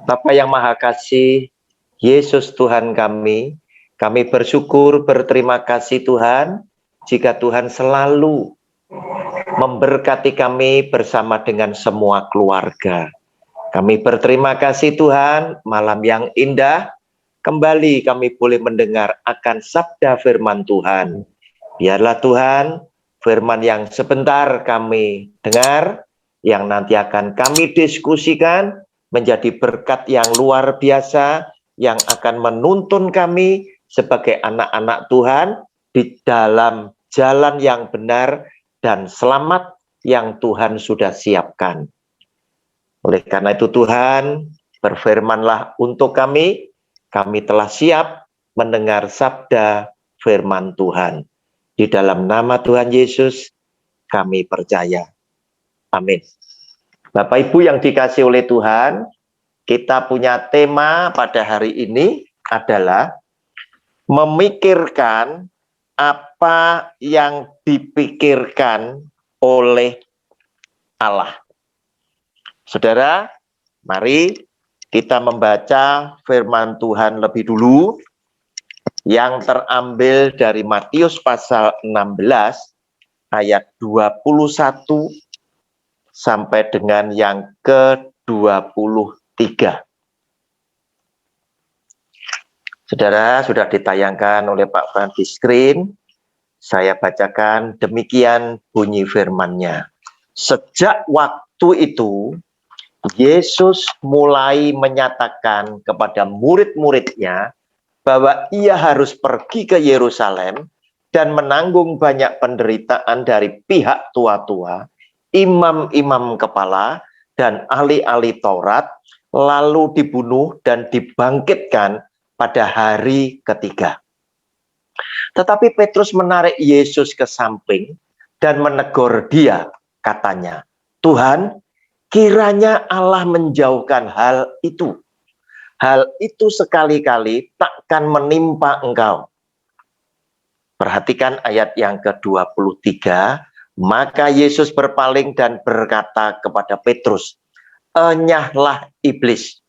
Bapa yang Maha Kasih, Yesus Tuhan kami bersyukur, berterima kasih Tuhan, jika Tuhan selalu memberkati kami bersama dengan semua keluarga. Kami berterima kasih Tuhan, malam yang indah, kembali kami boleh mendengar akan sabda firman Tuhan. Biarlah Tuhan, firman yang sebentar kami dengar, yang nanti akan kami diskusikan, menjadi berkat yang luar biasa, yang akan menuntun kami sebagai anak-anak Tuhan di dalam jalan yang benar dan selamat yang Tuhan sudah siapkan. Oleh karena itu Tuhan, berfirmanlah untuk kami telah siap mendengar sabda firman Tuhan. Di dalam nama Tuhan Yesus, kami percaya. Amin. Bapak Ibu yang dikasih oleh Tuhan, kita punya tema pada hari ini adalah memikirkan apa yang dipikirkan oleh Allah. Saudara, mari kita membaca firman Tuhan lebih dulu yang terambil dari Matius pasal 16 ayat 21 sampai dengan yang ke-23. Saudara, sudah ditayangkan oleh Pak Fran di screen. Saya bacakan, demikian bunyi firman-Nya. Sejak waktu itu, Yesus mulai menyatakan kepada murid-muridnya bahwa ia harus pergi ke Yerusalem dan menanggung banyak penderitaan dari pihak tua-tua, imam-imam kepala, dan ahli-ahli Taurat, lalu dibunuh dan dibangkitkan pada hari ketiga. Tetapi Petrus menarik Yesus ke samping dan menegur dia, katanya, Tuhan, kiranya Allah menjauhkan hal itu. Hal itu sekali-kali takkan menimpa engkau. Perhatikan ayat yang ke-23. Maka Yesus berpaling dan berkata kepada Petrus, enyahlah iblis,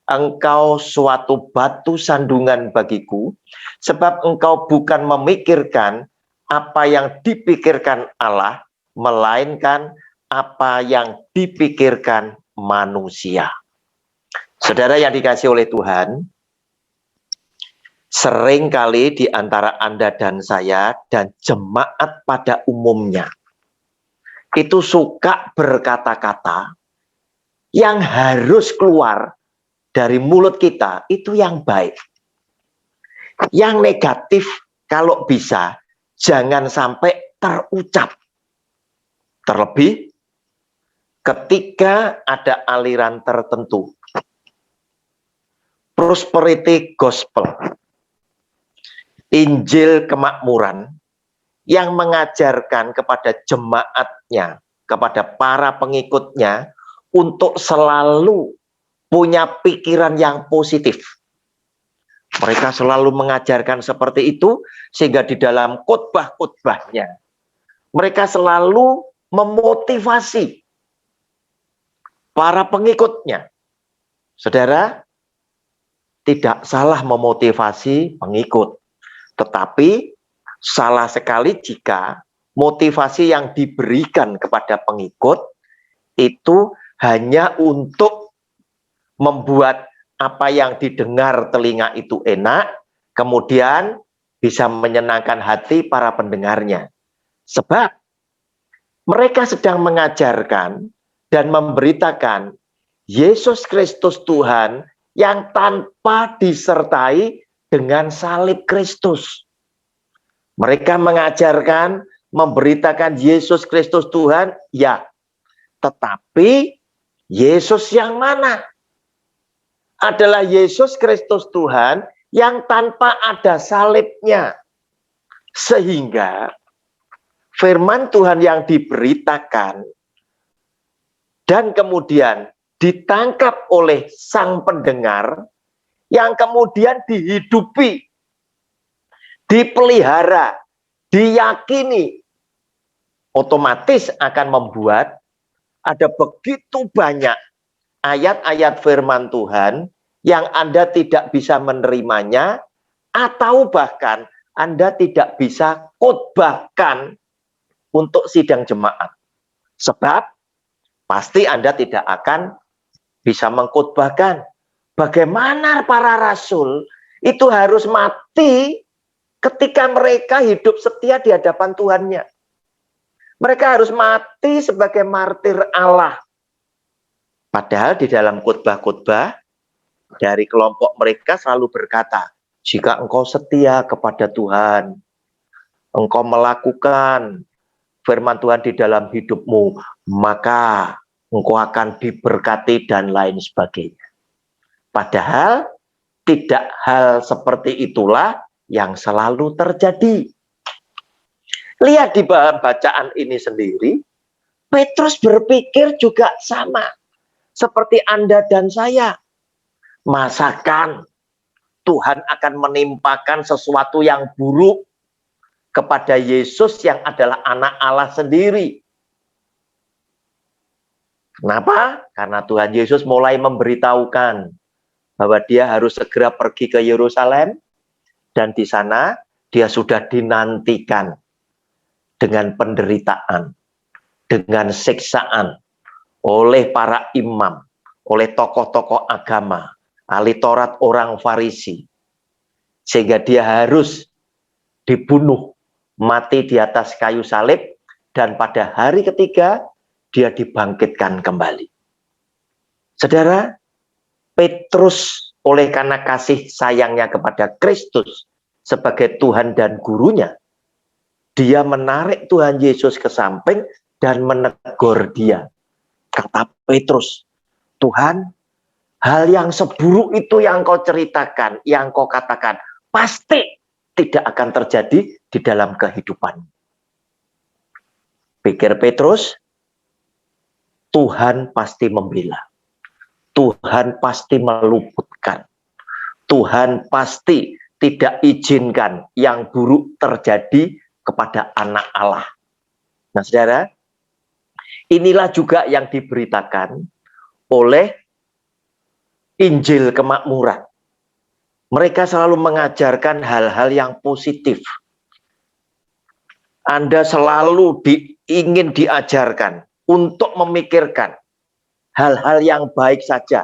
engkau suatu batu sandungan bagiku, sebab engkau bukan memikirkan apa yang dipikirkan Allah, melainkan apa yang dipikirkan manusia. Saudara yang dikasih oleh Tuhan, seringkali di antara Anda dan saya dan jemaat pada umumnya, itu suka berkata-kata yang harus keluar dari mulut kita itu yang baik. Yang negatif kalau bisa jangan sampai terucap. Terlebih ketika ada aliran tertentu. Prosperity gospel, Injil kemakmuran yang mengajarkan kepada jemaatnya, kepada para pengikutnya untuk selalu punya pikiran yang positif. Mereka selalu mengajarkan seperti itu sehingga di dalam khotbah-khotbahnya mereka selalu memotivasi para pengikutnya. Saudara, tidak salah memotivasi pengikut, tetapi salah sekali jika motivasi yang diberikan kepada pengikut itu hanya untuk membuat apa yang didengar telinga itu enak, kemudian bisa menyenangkan hati para pendengarnya. Sebab mereka sedang mengajarkan dan memberitakan Yesus Kristus Tuhan yang tanpa disertai dengan salib Kristus. Mereka mengajarkan, memberitakan Yesus Kristus Tuhan, ya. Tetapi Yesus yang mana? Adalah Yesus Kristus Tuhan yang tanpa ada salibnya. Sehingga firman Tuhan yang diberitakan dan kemudian ditangkap oleh sang pendengar, yang kemudian dihidupi, dipelihara, diyakini, otomatis akan membuat ada begitu banyak ayat-ayat firman Tuhan yang Anda tidak bisa menerimanya, atau bahkan Anda tidak bisa khotbahkan untuk sidang jemaat. Sebab pasti Anda tidak akan bisa mengkhotbahkan. Bagaimana para rasul itu harus mati ketika mereka hidup setia di hadapan Tuhannya. Mereka harus mati sebagai martir Allah. Padahal di dalam khotbah-khotbah dari kelompok mereka selalu berkata, jika engkau setia kepada Tuhan, engkau melakukan firman Tuhan di dalam hidupmu, maka engkau akan diberkati dan lain sebagainya. Padahal tidak hal seperti itulah yang selalu terjadi. Lihat di bacaan ini sendiri, Petrus berpikir juga sama seperti Anda dan saya. Masakan Tuhan akan menimpakan sesuatu yang buruk kepada Yesus yang adalah anak Allah sendiri. Kenapa? Karena Tuhan Yesus mulai memberitahukan bahwa dia harus segera pergi ke Yerusalem, dan di sana dia sudah dinantikan dengan penderitaan, dengan siksaan oleh para imam, oleh tokoh-tokoh agama, ahli Taurat orang Farisi, sehingga dia harus dibunuh, mati di atas kayu salib, dan pada hari ketiga dia dibangkitkan kembali. Saudara, Petrus oleh karena kasih sayangnya kepada Kristus sebagai Tuhan dan gurunya, dia menarik Tuhan Yesus ke samping dan menegur dia. Kata Petrus, Tuhan, hal yang seburuk itu yang kau ceritakan, yang kau katakan, pasti tidak akan terjadi di dalam kehidupan. Pikir Petrus, Tuhan pasti membela. Tuhan pasti meluputkan. Tuhan pasti tidak izinkan yang buruk terjadi kepada anak Allah. Nah, saudara, inilah juga yang diberitakan oleh Injil Kemakmuran. Mereka selalu mengajarkan hal-hal yang positif. Anda selalu ingin diajarkan untuk memikirkan hal-hal yang baik saja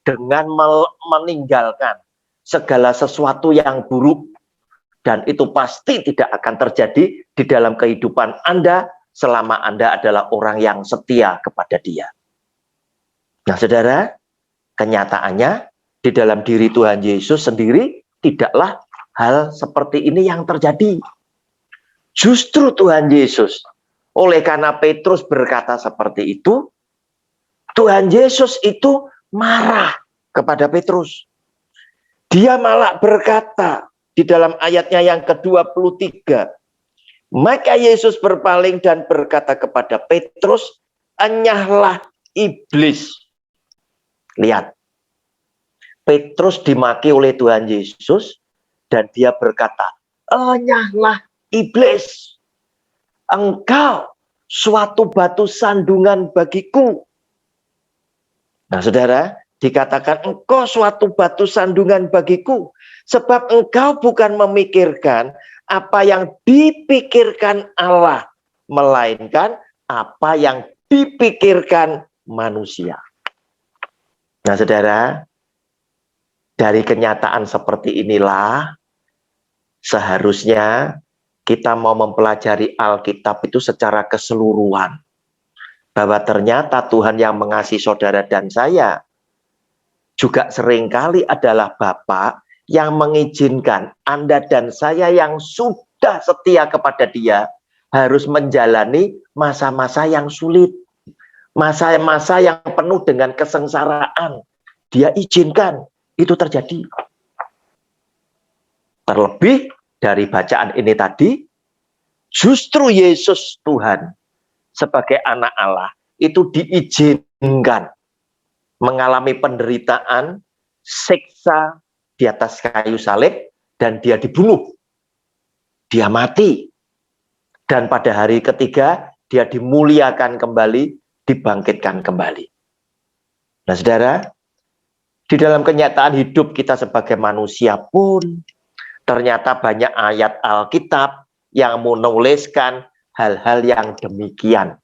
dengan meninggalkan segala sesuatu yang buruk, dan itu pasti tidak akan terjadi di dalam kehidupan Anda selama Anda adalah orang yang setia kepada Dia. Nah, saudara, kenyataannya di dalam diri Tuhan Yesus sendiri tidaklah hal seperti ini yang terjadi. Justru Tuhan Yesus, oleh karena Petrus berkata seperti itu, Tuhan Yesus itu marah kepada Petrus. Dia malah berkata di dalam ayatnya yang ke-23, maka Yesus berpaling dan berkata kepada Petrus, enyahlah iblis. Lihat, Petrus dimaki oleh Tuhan Yesus dan dia berkata, enyahlah iblis, engkau suatu batu sandungan bagiku. Nah, saudara, dikatakan engkau suatu batu sandungan bagiku, sebab engkau bukan memikirkan apa yang dipikirkan Allah, melainkan apa yang dipikirkan manusia. Nah, saudara, dari kenyataan seperti inilah seharusnya kita mau mempelajari Alkitab itu secara keseluruhan. Bahwa ternyata Tuhan yang mengasihi saudara dan saya juga seringkali adalah Bapa yang mengizinkan Anda dan saya yang sudah setia kepada Dia harus menjalani masa-masa yang sulit, masa-masa yang penuh dengan kesengsaraan. Dia izinkan itu terjadi. Terlebih dari bacaan ini tadi, justru Yesus Tuhan sebagai anak Allah itu diizinkan mengalami penderitaan, siksa di atas kayu salib, dan dia dibunuh. Dia mati. Dan pada hari ketiga dia dimuliakan kembali, dibangkitkan kembali. Nah, saudara, di dalam kenyataan hidup kita sebagai manusia pun, ternyata banyak ayat Alkitab yang menuliskan hal-hal yang demikian.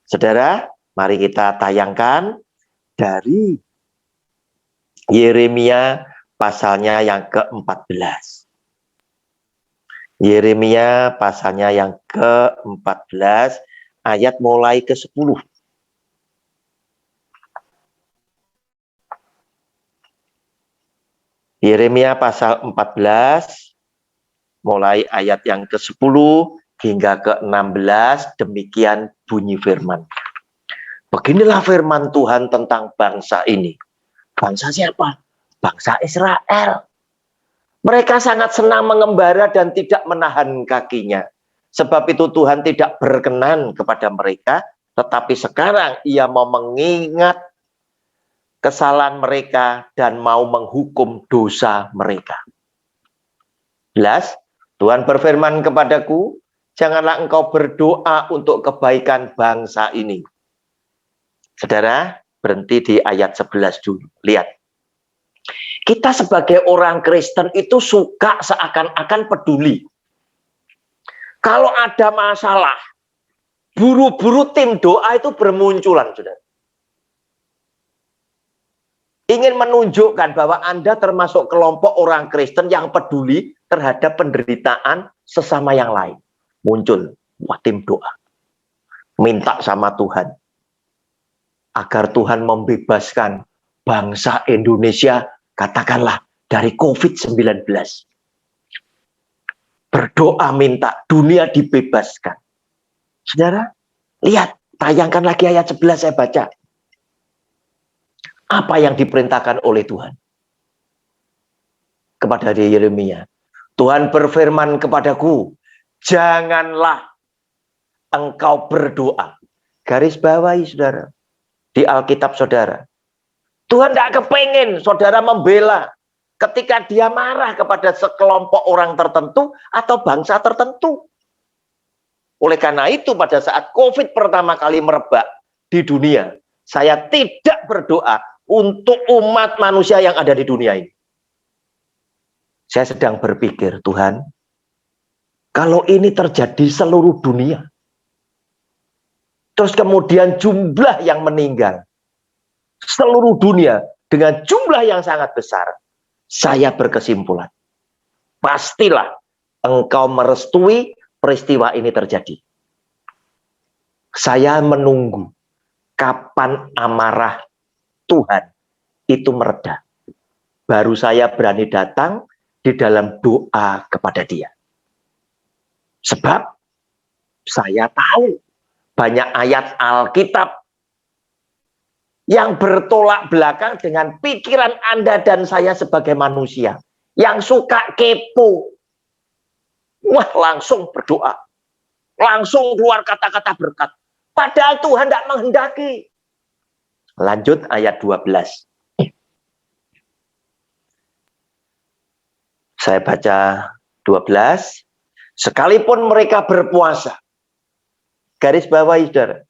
Saudara, mari kita tayangkan dari Yeremia pasalnya yang ke-14. Yeremia pasalnya yang ke-14 ayat mulai ke-10. Yeremia pasal 14 mulai ayat yang ke-10 hingga ke-16, demikian bunyi firman. Beginilah firman Tuhan tentang bangsa ini. Bangsa siapa? Bangsa Israel. Mereka sangat senang mengembara dan tidak menahan kakinya. Sebab itu Tuhan tidak berkenan kepada mereka, tetapi sekarang Ia mau mengingat kesalahan mereka dan mau menghukum dosa mereka. 11. Tuhan berfirman kepadaku, janganlah engkau berdoa untuk kebaikan bangsa ini. Saudara, berhenti di ayat 11 dulu. Lihat. Kita sebagai orang Kristen itu suka seakan-akan peduli. Kalau ada masalah, buru-buru tim doa itu bermunculan, saudara. Ingin menunjukkan bahwa Anda termasuk kelompok orang Kristen yang peduli terhadap penderitaan sesama yang lain. Muncul, wah, tim doa. Minta sama Tuhan. Agar Tuhan membebaskan bangsa Indonesia, katakanlah, dari COVID-19. Berdoa minta dunia dibebaskan. Saudara, lihat, tayangkan lagi ayat 11 saya baca. Apa yang diperintahkan oleh Tuhan kepada Yeremia? Tuhan berfirman kepadaku, janganlah engkau berdoa. Garis bawahi, saudara, di Alkitab saudara. Tuhan tidak kepengen saudara membela ketika dia marah kepada sekelompok orang tertentu atau bangsa tertentu. Oleh karena itu pada saat COVID pertama kali merebak di dunia, saya tidak berdoa untuk umat manusia yang ada di dunia ini. Saya sedang berpikir, Tuhan, kalau ini terjadi seluruh dunia, terus kemudian jumlah yang meninggal seluruh dunia dengan jumlah yang sangat besar, saya berkesimpulan, pastilah engkau merestui peristiwa ini terjadi. Saya menunggu kapan amarah Tuhan itu mereda. Baru saya berani datang di dalam doa kepada Dia. Sebab saya tahu banyak ayat Alkitab yang bertolak belakang dengan pikiran Anda dan saya sebagai manusia yang suka kepo. Wah, langsung berdoa, langsung keluar kata-kata berkat, padahal Tuhan tidak menghendaki. Lanjut ayat 12. Saya baca 12. Sekalipun mereka berpuasa, garis bawahi, saudara,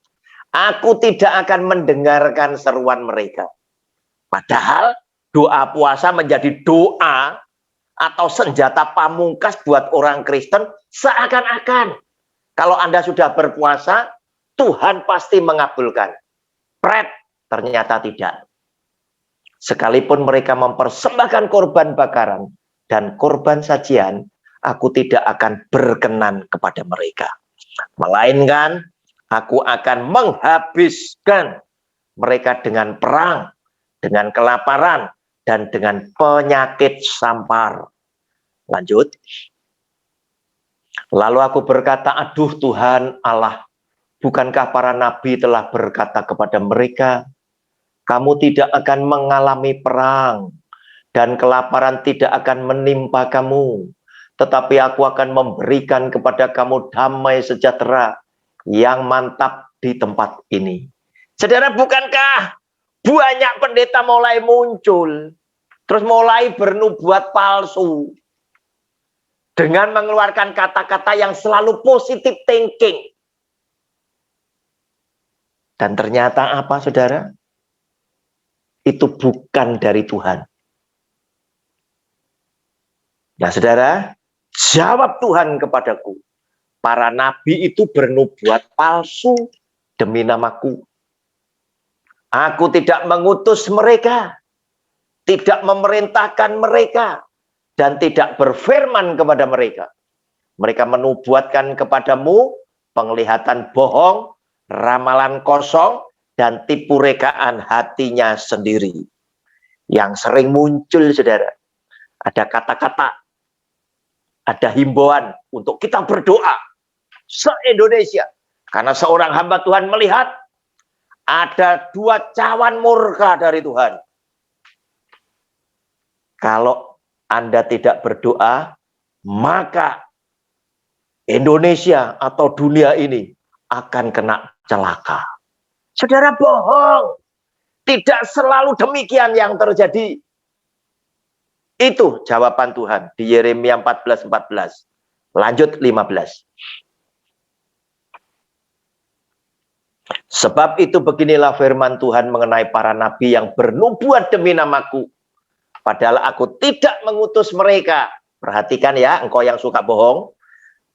aku tidak akan mendengarkan seruan mereka. Padahal doa puasa menjadi doa atau senjata pamungkas buat orang Kristen, seakan-akan kalau Anda sudah berpuasa, Tuhan pasti mengabulkan. Ternyata tidak. Sekalipun mereka mempersembahkan korban bakaran dan korban sajian, aku tidak akan berkenan kepada mereka. Melainkan aku akan menghabiskan mereka dengan perang, dengan kelaparan, dan dengan penyakit sampar. Lanjut. Lalu aku berkata, aduh Tuhan Allah, bukankah para nabi telah berkata kepada mereka, kamu tidak akan mengalami perang, dan kelaparan tidak akan menimpa kamu, tetapi aku akan memberikan kepada kamu damai sejahtera yang mantap di tempat ini. Saudara, bukankah banyak pendeta mulai muncul, terus mulai bernubuat palsu, dengan mengeluarkan kata-kata yang selalu positive thinking. Dan ternyata apa, saudara? itu bukan dari Tuhan. Nah, saudara, jawab Tuhan kepadaku, para nabi itu bernubuat palsu demi namaku. Aku tidak mengutus mereka, tidak memerintahkan mereka, dan tidak berfirman kepada mereka. Mereka menubuatkan kepadamu penglihatan bohong, ramalan kosong, dan tipu rekaan hatinya sendiri. Yang sering muncul, saudara, ada kata-kata, ada himbauan untuk kita berdoa se-Indonesia. Karena seorang hamba Tuhan melihat ada 2 cawan murka dari Tuhan. Kalau Anda tidak berdoa, maka Indonesia atau dunia ini akan kena celaka. Saudara, bohong. Tidak selalu demikian yang terjadi. Itu jawaban Tuhan di Yeremia 14:14. Lanjut 15. Sebab itu beginilah firman Tuhan mengenai para nabi yang bernubuat demi namaku. Padahal aku tidak mengutus mereka. Perhatikan ya, engkau yang suka bohong.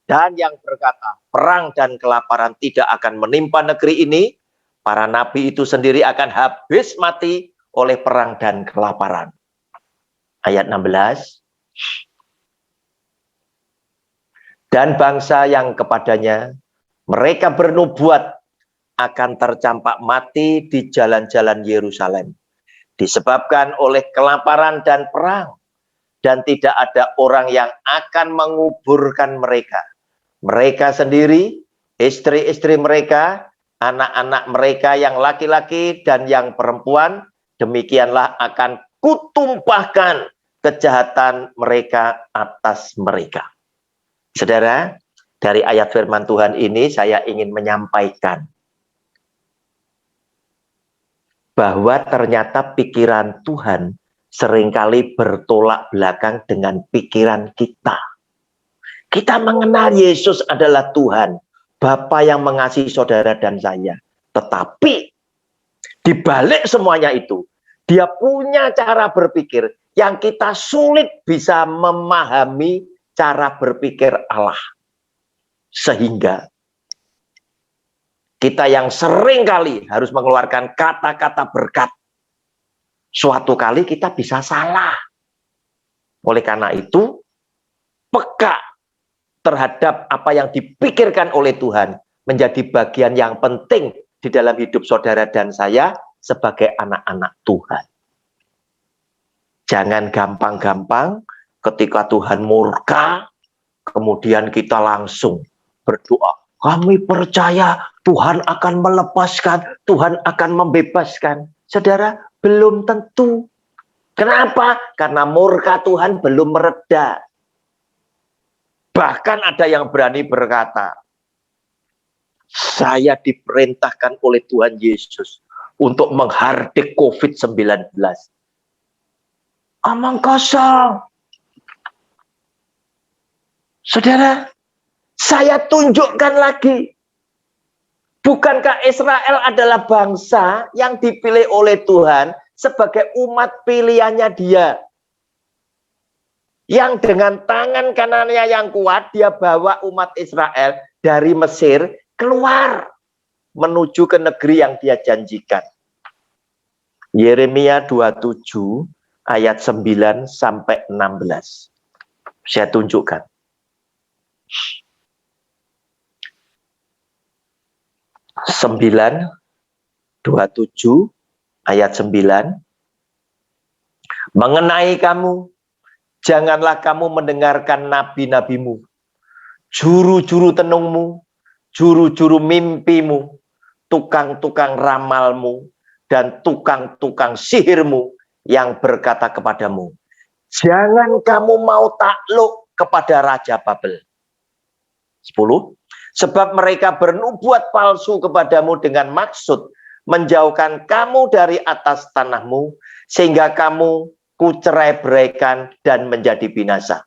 Dan yang berkata, perang dan kelaparan tidak akan menimpa negeri ini. Para nabi itu sendiri akan habis mati oleh perang dan kelaparan. Ayat 16. Dan bangsa yang kepadanya mereka bernubuat akan tercampak mati di jalan-jalan Yerusalem. Disebabkan oleh kelaparan dan perang. Dan tidak ada orang yang akan menguburkan mereka. Mereka sendiri, istri-istri mereka, anak-anak mereka yang laki-laki dan yang perempuan, demikianlah akan kutumpahkan kejahatan mereka atas mereka. Saudara, dari ayat firman Tuhan ini saya ingin menyampaikan bahwa ternyata pikiran Tuhan seringkali bertolak belakang dengan pikiran kita. Kita mengenal Yesus adalah Tuhan, Bapa yang mengasihi saudara dan saya. Tetapi di balik semuanya itu, dia punya cara berpikir yang kita sulit bisa memahami cara berpikir Allah. Sehingga kita yang sering kali harus mengeluarkan kata-kata berkat, suatu kali kita bisa salah. Oleh karena itu, peka terhadap apa yang dipikirkan oleh Tuhan menjadi bagian yang penting di dalam hidup saudara dan saya sebagai anak-anak Tuhan. Jangan gampang-gampang ketika Tuhan murka, kemudian kita langsung berdoa. Kami percaya Tuhan akan melepaskan, Tuhan akan membebaskan. Saudara, belum tentu. Kenapa? Karena murka Tuhan belum mereda. Bahkan ada yang berani berkata, saya diperintahkan oleh Tuhan Yesus untuk menghardik COVID-19. Omong kosong. Saudara, saya tunjukkan lagi. Bukankah Israel adalah bangsa yang dipilih oleh Tuhan sebagai umat pilihannya dia? Yang dengan tangan kanannya yang kuat, dia bawa umat Israel dari Mesir keluar menuju ke negeri yang dia janjikan. Yeremia 27 ayat 9 sampai 16. Saya tunjukkan. 27 ayat 9. Mengenai kamu, janganlah kamu mendengarkan nabi-nabimu, juru-juru tenungmu, juru-juru mimpimu, tukang-tukang ramalmu, dan tukang-tukang sihirmu yang berkata kepadamu, jangan kamu mau takluk kepada Raja Babel. 10. Sebab mereka bernubuat palsu kepadamu dengan maksud menjauhkan kamu dari atas tanahmu, sehingga kamu kucerai-beraikan dan menjadi binasa.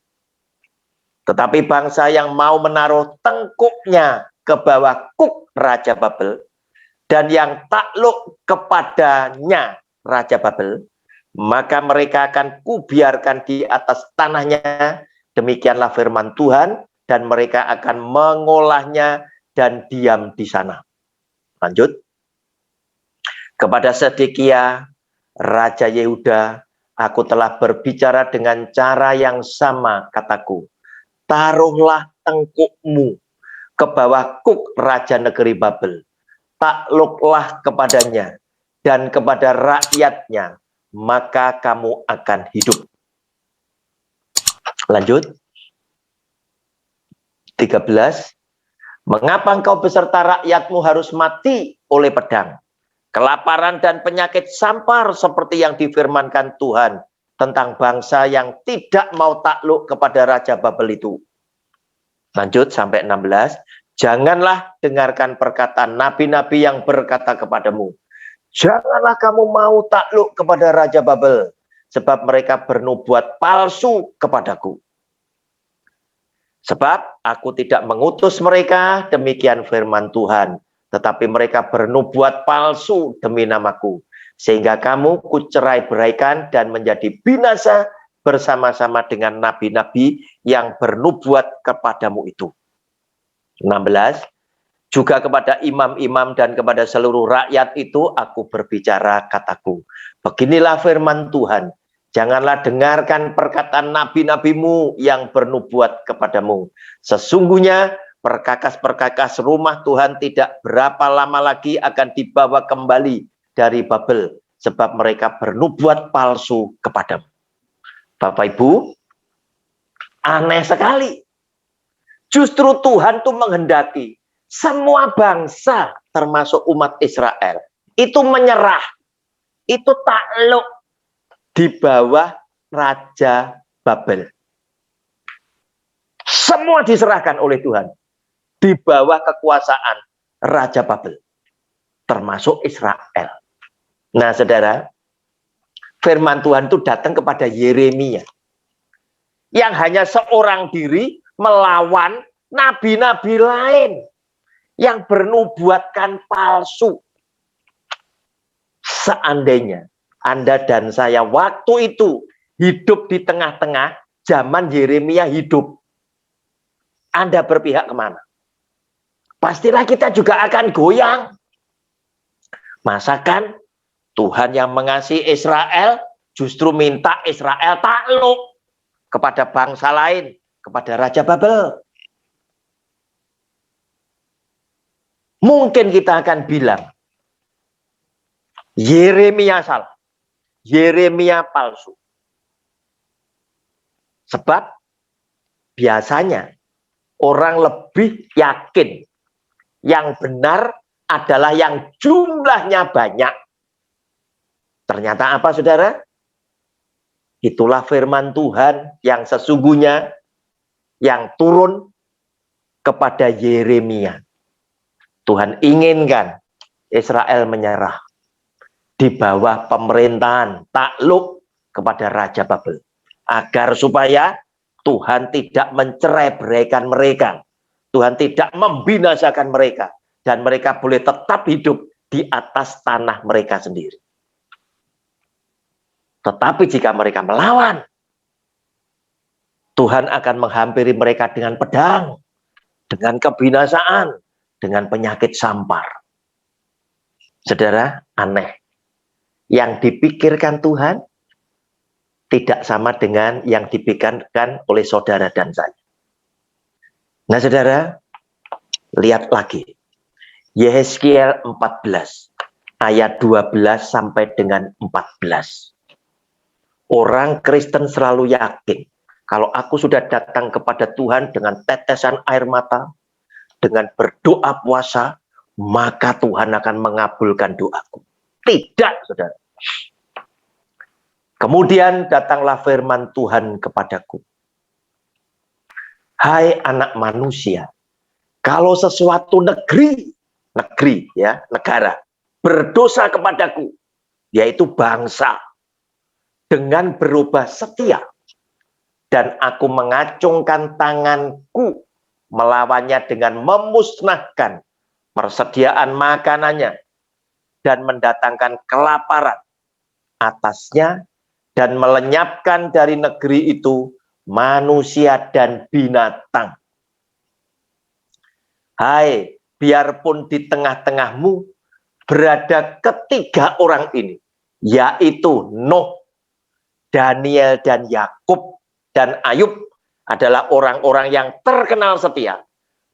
Tetapi bangsa yang mau menaruh tengkuknya ke bawah kuk Raja Babel, dan yang takluk kepadanya Raja Babel, maka mereka akan kubiarkan di atas tanahnya. Demikianlah firman Tuhan, dan mereka akan mengolahnya dan diam di sana. Lanjut. Kepada Sedekia, Raja Yehuda, aku telah berbicara dengan cara yang sama, kataku. Taruhlah tengkukmu ke bawah kuk raja negeri Babel. Takluklah kepadanya dan kepada rakyatnya, maka kamu akan hidup. Lanjut. 13. Mengapa engkau beserta rakyatmu harus mati oleh pedang? Kelaparan dan penyakit sampar seperti yang difirmankan Tuhan tentang bangsa yang tidak mau takluk kepada Raja Babel itu. Lanjut sampai 16. Janganlah dengarkan perkataan nabi-nabi yang berkata kepadamu, janganlah kamu mau takluk kepada Raja Babel, sebab mereka bernubuat palsu kepadaku. Sebab aku tidak mengutus mereka, demikian firman Tuhan, tetapi mereka bernubuat palsu demi namaku, sehingga kamu kucerai beraikan dan menjadi binasa bersama-sama dengan nabi-nabi yang bernubuat kepadamu itu. 16. Juga kepada imam-imam dan kepada seluruh rakyat itu aku berbicara, kataku. Beginilah firman Tuhan. Janganlah dengarkan perkataan nabi-nabimu yang bernubuat kepadamu. Sesungguhnya perkakas-perkakas rumah Tuhan tidak berapa lama lagi akan dibawa kembali dari Babel, sebab mereka bernubuat palsu kepadamu. Bapak Ibu, aneh sekali. Justru Tuhan tuh menghendaki semua bangsa termasuk umat Israel itu menyerah, itu takluk di bawah Raja Babel. Semua diserahkan oleh Tuhan di bawah kekuasaan Raja Babel, termasuk Israel. Nah, saudara, firman Tuhan itu datang kepada Yeremia yang hanya seorang diri melawan nabi-nabi lain yang bernubuatkan palsu. Seandainya Anda dan saya waktu itu hidup di tengah-tengah zaman Yeremia hidup, Anda berpihak kemana? Pastilah kita juga akan goyang. Masakan Tuhan yang mengasihi Israel justru minta Israel takluk kepada bangsa lain, kepada Raja Babel. Mungkin kita akan bilang, Yeremia salah, Yeremia palsu. Sebab biasanya orang lebih yakin yang benar adalah yang jumlahnya banyak. Ternyata apa, saudara? Itulah firman Tuhan yang sesungguhnya yang turun kepada Yeremia. Tuhan inginkan Israel menyerah di bawah pemerintahan takluk kepada Raja Babel, agar supaya Tuhan tidak mencerai-beraikan mereka, Tuhan tidak membinasakan mereka, dan mereka boleh tetap hidup di atas tanah mereka sendiri. Tetapi jika mereka melawan, Tuhan akan menghampiri mereka dengan pedang, dengan kebinasaan, dengan penyakit sampar. Saudara, aneh. Yang dipikirkan Tuhan tidak sama dengan yang dipikirkan oleh saudara dan saya. Nah, saudara, lihat lagi. Yehezkiel 14, ayat 12 sampai dengan 14. Orang Kristen selalu yakin, kalau aku sudah datang kepada Tuhan dengan tetesan air mata, dengan berdoa puasa, maka Tuhan akan mengabulkan doaku. Tidak, saudara. Kemudian datanglah firman Tuhan kepadaku. Hai anak manusia, kalau sesuatu negeri ya, negara, berdosa kepadaku, yaitu bangsa, dengan berubah setia, dan aku mengacungkan tanganku melawannya dengan memusnahkan persediaan makanannya dan mendatangkan kelaparan, atasnya dan melenyapkan dari negeri itu manusia dan binatang. Hai, biarpun di tengah-tengahmu berada ketiga orang ini, yaitu Nuh, Daniel, dan Yakub, dan Ayub adalah orang-orang yang terkenal setia.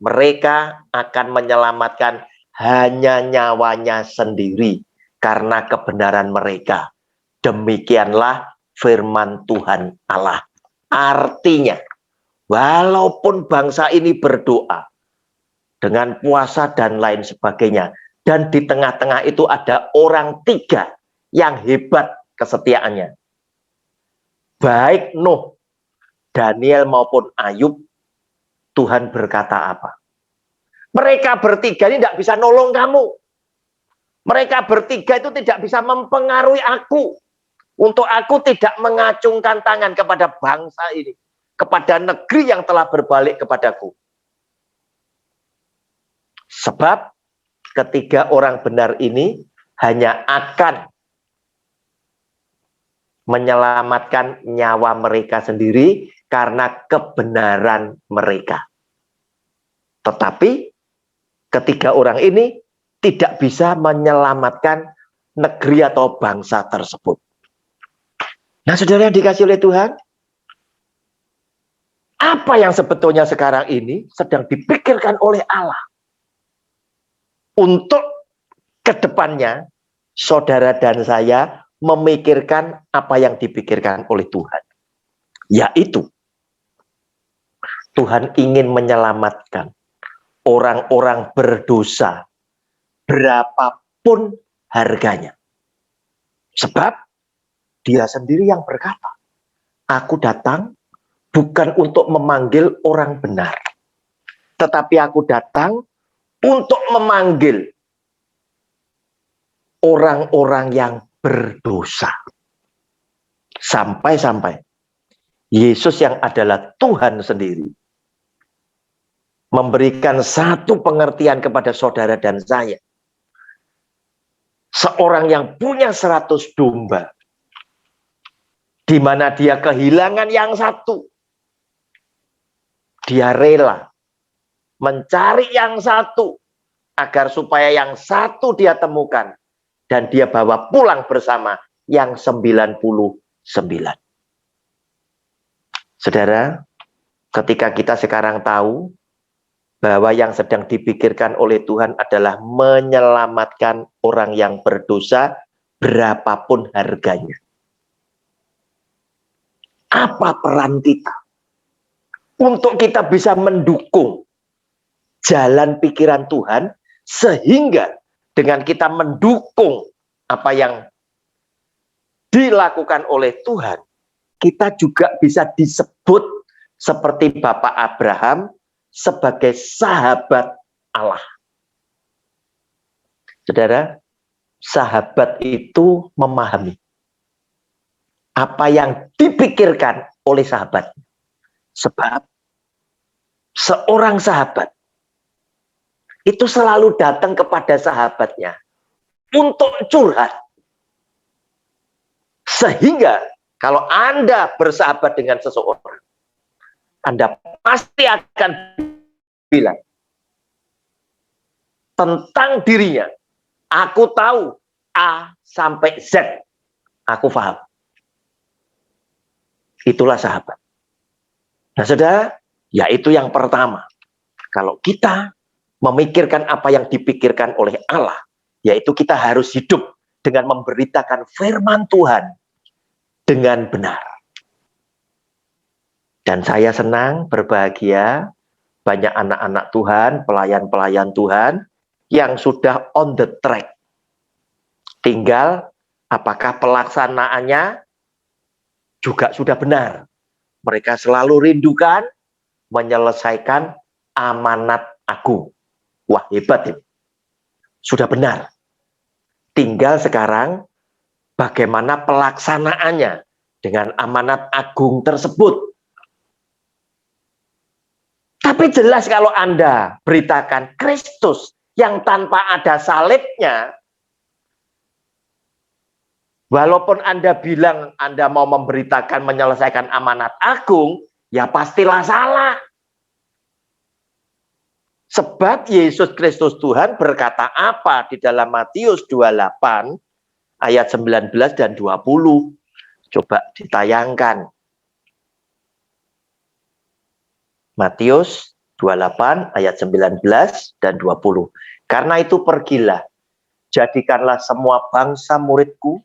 Mereka akan menyelamatkan hanya nyawanya sendiri karena kebenaran mereka. Demikianlah firman Tuhan Allah. Artinya, walaupun bangsa ini berdoa dengan puasa dan lain sebagainya, dan di tengah-tengah itu ada orang tiga yang hebat kesetiaannya. Baik Nuh, Daniel maupun Ayub, Tuhan berkata apa? Mereka bertiga ini tidak bisa nolong kamu. Mereka bertiga itu tidak bisa mempengaruhi aku. Untuk aku tidak mengacungkan tangan kepada bangsa ini. Kepada negeri yang telah berbalik kepadaku. Sebab ketiga orang benar ini hanya akan menyelamatkan nyawa mereka sendiri karena kebenaran mereka. Tetapi ketiga orang ini tidak bisa menyelamatkan negeri atau bangsa tersebut. Nah, saudara yang dikasih oleh Tuhan, apa yang sebetulnya sekarang ini sedang dipikirkan oleh Allah untuk kedepannya saudara dan saya memikirkan apa yang dipikirkan oleh Tuhan, yaitu Tuhan ingin menyelamatkan orang-orang berdosa berapapun harganya. Sebab dia sendiri yang berkata, aku datang bukan untuk memanggil orang benar, tetapi aku datang untuk memanggil orang-orang yang berdosa. Sampai-sampai Yesus yang adalah Tuhan sendiri memberikan satu pengertian kepada saudara dan saya. Seorang yang punya 100 domba, di mana dia kehilangan yang satu, dia rela mencari yang satu agar supaya yang satu dia temukan dan dia bawa pulang bersama yang 99. Saudara, ketika kita sekarang tahu bahwa yang sedang dipikirkan oleh Tuhan adalah menyelamatkan orang yang berdosa berapapun harganya. Apa peran kita untuk kita bisa mendukung jalan pikiran Tuhan, sehingga dengan kita mendukung apa yang dilakukan oleh Tuhan, kita juga bisa disebut seperti Bapak Abraham sebagai sahabat Allah. Saudara, sahabat itu memahami apa yang dipikirkan oleh sahabat. Sebab seorang sahabat itu selalu datang kepada sahabatnya untuk curhat. Sehingga kalau Anda bersahabat dengan seseorang, Anda pasti akan bilang tentang dirinya, aku tahu A sampai Z, aku paham. Itulah sahabat. Nah, saudara, yaitu yang pertama. Kalau kita memikirkan apa yang dipikirkan oleh Allah, yaitu kita harus hidup dengan memberitakan firman Tuhan dengan benar. Dan saya senang, berbahagia, banyak anak-anak Tuhan, pelayan-pelayan Tuhan, yang sudah on the track. Tinggal, apakah pelaksanaannya juga sudah benar. Mereka selalu rindukan menyelesaikan amanat agung. Wah, hebat ini. Sudah benar. Tinggal sekarang bagaimana pelaksanaannya dengan amanat agung tersebut. Tapi jelas kalau Anda beritakan Kristus yang tanpa ada salibnya, Walaupun Anda bilang Anda mau memberitakan menyelesaikan amanat agung, ya pastilah salah. Sebab Yesus Kristus Tuhan berkata apa di dalam Matius 28 ayat 19 dan 20? Coba ditayangkan. Matius 28 ayat 19 dan 20. Karena itu pergilah, jadikanlah semua bangsa muridku,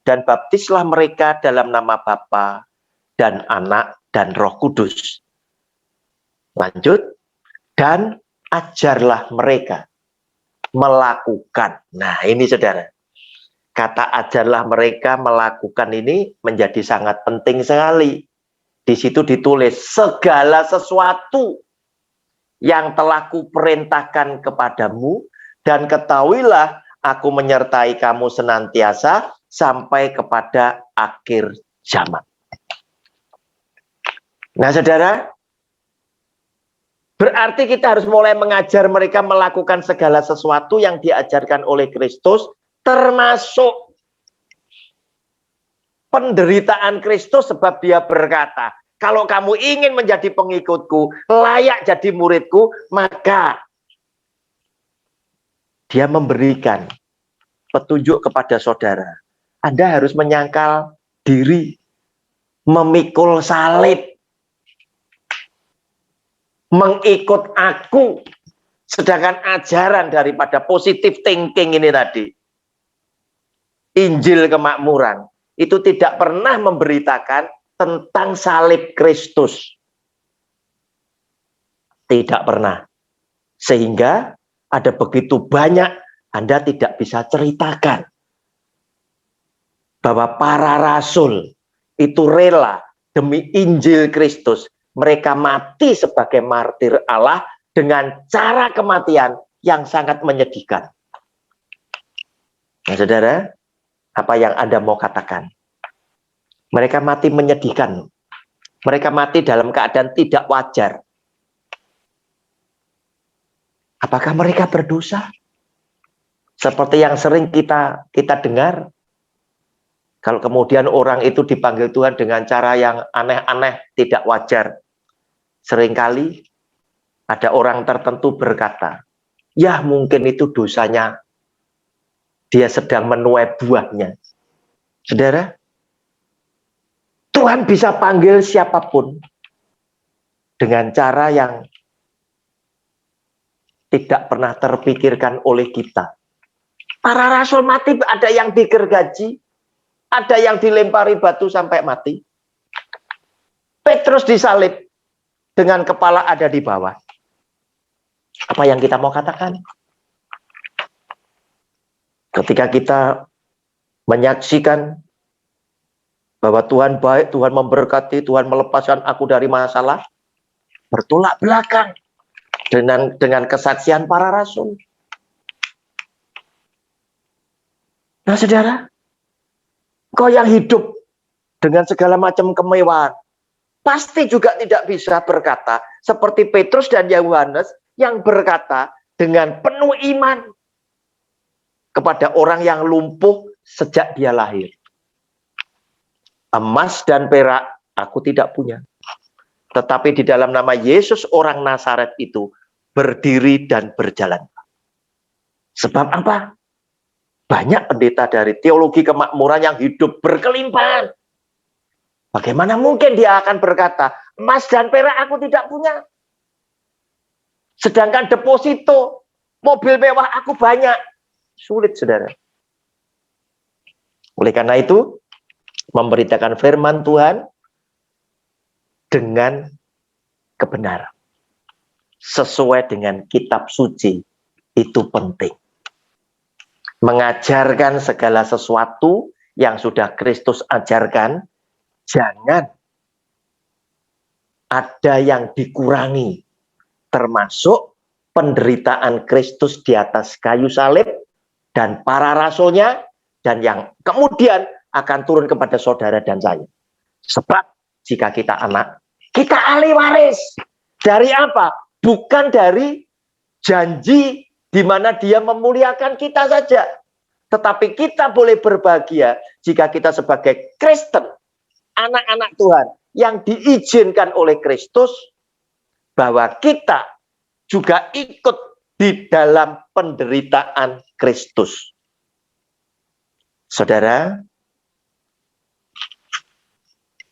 dan baptislah mereka dalam nama Bapa dan Anak dan Roh Kudus. Lanjut, dan ajarlah mereka melakukan. Nah ini saudara, kata ajarlah mereka melakukan ini menjadi sangat penting sekali. Di situ ditulis segala sesuatu yang telah kuperintahkan kepadamu, dan ketahuilah aku menyertai kamu senantiasa sampai kepada akhir zaman. Nah saudara, berarti kita harus mulai mengajar mereka melakukan segala sesuatu yang diajarkan oleh Kristus, termasuk penderitaan Kristus, sebab dia berkata, kalau kamu ingin menjadi pengikutku, layak jadi muridku, maka dia memberikan petunjuk kepada saudara. Anda harus menyangkal diri, memikul salib, mengikut aku. Sedangkan ajaran daripada positive thinking ini tadi, Injil kemakmuran, itu tidak pernah memberitakan tentang salib Kristus. Tidak pernah. Sehingga ada begitu banyak Anda tidak bisa ceritakan bahwa para rasul itu rela demi Injil Kristus. Mereka mati sebagai martir Allah dengan cara kematian yang sangat menyedihkan. Nah saudara, apa yang Anda mau katakan? Mereka mati menyedihkan. Mereka mati dalam keadaan tidak wajar. Apakah mereka berdosa? Seperti yang sering kita dengar. Kalau kemudian orang itu dipanggil Tuhan dengan cara yang aneh-aneh, tidak wajar. Seringkali ada orang tertentu berkata, ya mungkin itu dosanya, dia sedang menuai buahnya. Saudara, Tuhan bisa panggil siapapun dengan cara yang tidak pernah terpikirkan oleh kita. Para rasul mati, ada yang digergaji, ada yang dilempari batu sampai mati. Petrus disalib dengan kepala ada di bawah. Apa yang kita mau katakan? Ketika kita menyaksikan bahwa Tuhan baik, Tuhan memberkati, Tuhan melepaskan aku dari masalah, bertolak belakang dengan kesaksian para rasul. Nah saudara, kau yang hidup dengan segala macam kemewahan, pasti juga tidak bisa berkata seperti Petrus dan Yohanes yang berkata dengan penuh iman kepada orang yang lumpuh sejak dia lahir. Emas dan perak aku tidak punya, tetapi di dalam nama Yesus orang Nazaret itu berdiri dan berjalan. Sebab apa? Banyak pendeta dari teologi kemakmuran yang hidup berkelimpahan. Bagaimana mungkin dia akan berkata, emas dan perak aku tidak punya. Sedangkan deposito, mobil mewah aku banyak. Sulit, saudara. Oleh karena itu, memberitakan firman Tuhan dengan kebenaran, sesuai dengan kitab suci, itu penting. Mengajarkan segala sesuatu yang sudah Kristus ajarkan, jangan ada yang dikurangi, termasuk penderitaan Kristus di atas kayu salib dan para rasulnya, dan yang kemudian akan turun kepada saudara dan saya. Sebab jika kita anak, kita ahli waris. Dari apa? Bukan dari janji di mana dia memuliakan kita saja, Tetapi kita boleh berbahagia jika kita sebagai Kristen, anak-anak Tuhan yang diizinkan oleh Kristus, bahwa kita juga ikut di dalam penderitaan Kristus. Saudara,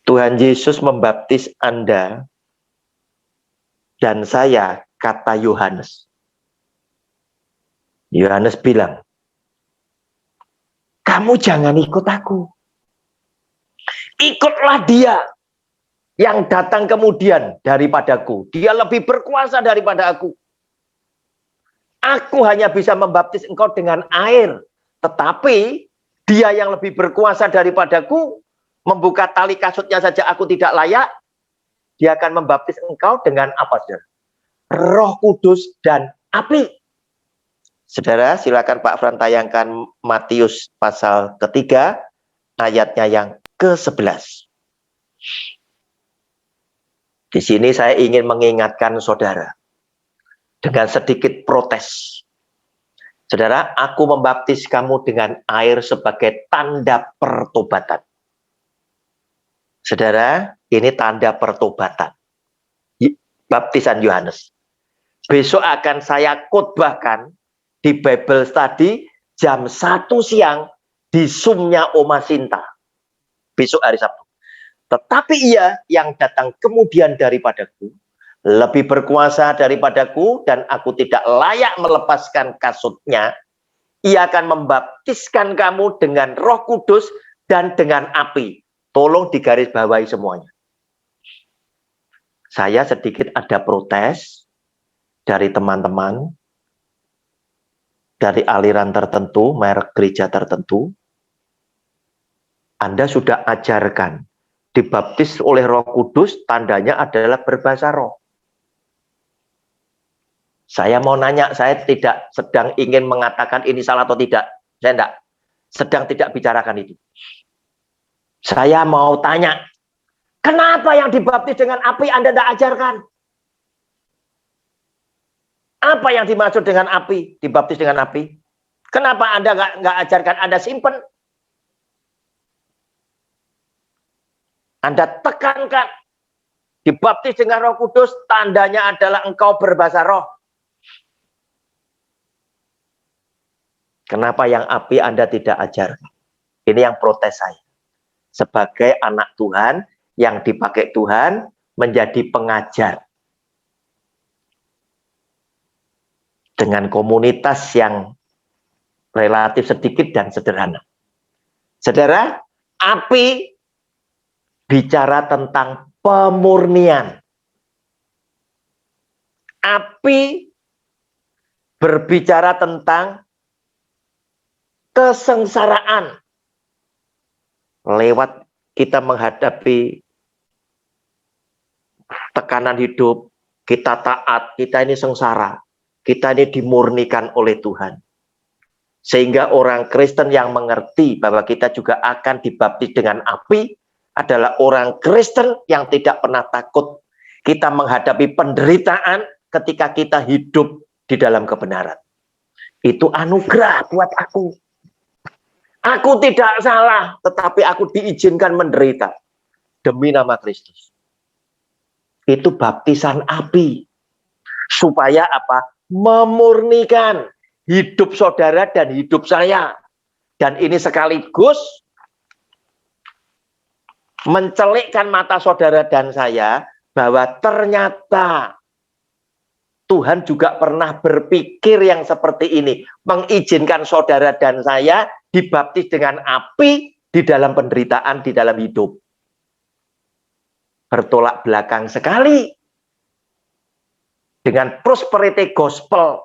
Tuhan Yesus membaptis Anda dan saya, kata Yohanes. Yohanes bilang, kamu jangan ikut aku. Ikutlah dia yang datang kemudian daripadaku. Dia lebih berkuasa daripada aku. Aku hanya bisa membaptis engkau dengan air. Tetapi dia yang lebih berkuasa daripadaku, membuka tali kasutnya saja aku tidak layak. Dia akan membaptis engkau dengan apa, saudara? Roh Kudus dan api. Saudara, silakan Pak Fran tayangkan Matius pasal ketiga, ayatnya yang ke-11. Di sini saya ingin mengingatkan saudara dengan sedikit protes. Saudara, aku membaptis kamu dengan air sebagai tanda pertobatan. Saudara, ini tanda pertobatan. Baptisan Yohanes. Besok akan saya khotbahkan di Bible Study jam 1 siang di Zoom-nya Oma Sinta. Besok hari Sabtu. Tetapi ia yang datang kemudian daripadaku, lebih berkuasa daripadaku, dan aku tidak layak melepaskan kasutnya. Ia akan membaptiskan kamu dengan Roh Kudus dan dengan api. Tolong digarisbawahi semuanya. Saya sedikit ada protes dari teman-teman, dari aliran tertentu, merek gereja tertentu. Anda sudah ajarkan, dibaptis oleh Roh Kudus, tandanya adalah berbahasa roh. Saya mau nanya, saya tidak sedang ingin mengatakan ini salah atau tidak. Saya tidak, sedang tidak bicarakan itu. Saya mau tanya, kenapa yang dibaptis dengan api Anda tidak ajarkan? Apa yang dimaksud dengan api, dibaptis dengan api? Kenapa Anda nggak ajarkan, Anda simpen? Anda tekankan, dibaptis dengan Roh Kudus, tandanya adalah engkau berbahasa roh. Kenapa yang api Anda tidak ajarkan? Ini yang protes saya. Sebagai anak Tuhan, yang dipakai Tuhan menjadi pengajar. Dengan komunitas yang relatif sedikit dan sederhana. Saudara, api bicara tentang pemurnian. Api berbicara tentang kesengsaraan. Lewat kita menghadapi tekanan hidup, kita taat, kita ini sengsara. Kita ini dimurnikan oleh Tuhan. Sehingga orang Kristen yang mengerti bahwa kita juga akan dibaptis dengan api adalah orang Kristen yang tidak pernah takut kita menghadapi penderitaan ketika kita hidup di dalam kebenaran. Itu anugerah buat aku. Aku tidak salah, tetapi aku diizinkan menderita demi nama Kristus. Itu baptisan api. Supaya apa? Memurnikan hidup saudara dan hidup saya. Dan ini sekaligus mencelikkan mata saudara dan saya bahwa ternyata Tuhan juga pernah berpikir yang seperti ini, mengizinkan saudara dan saya dibaptis dengan api di dalam penderitaan, di dalam hidup. Bertolak belakang sekali dengan prosperity gospel,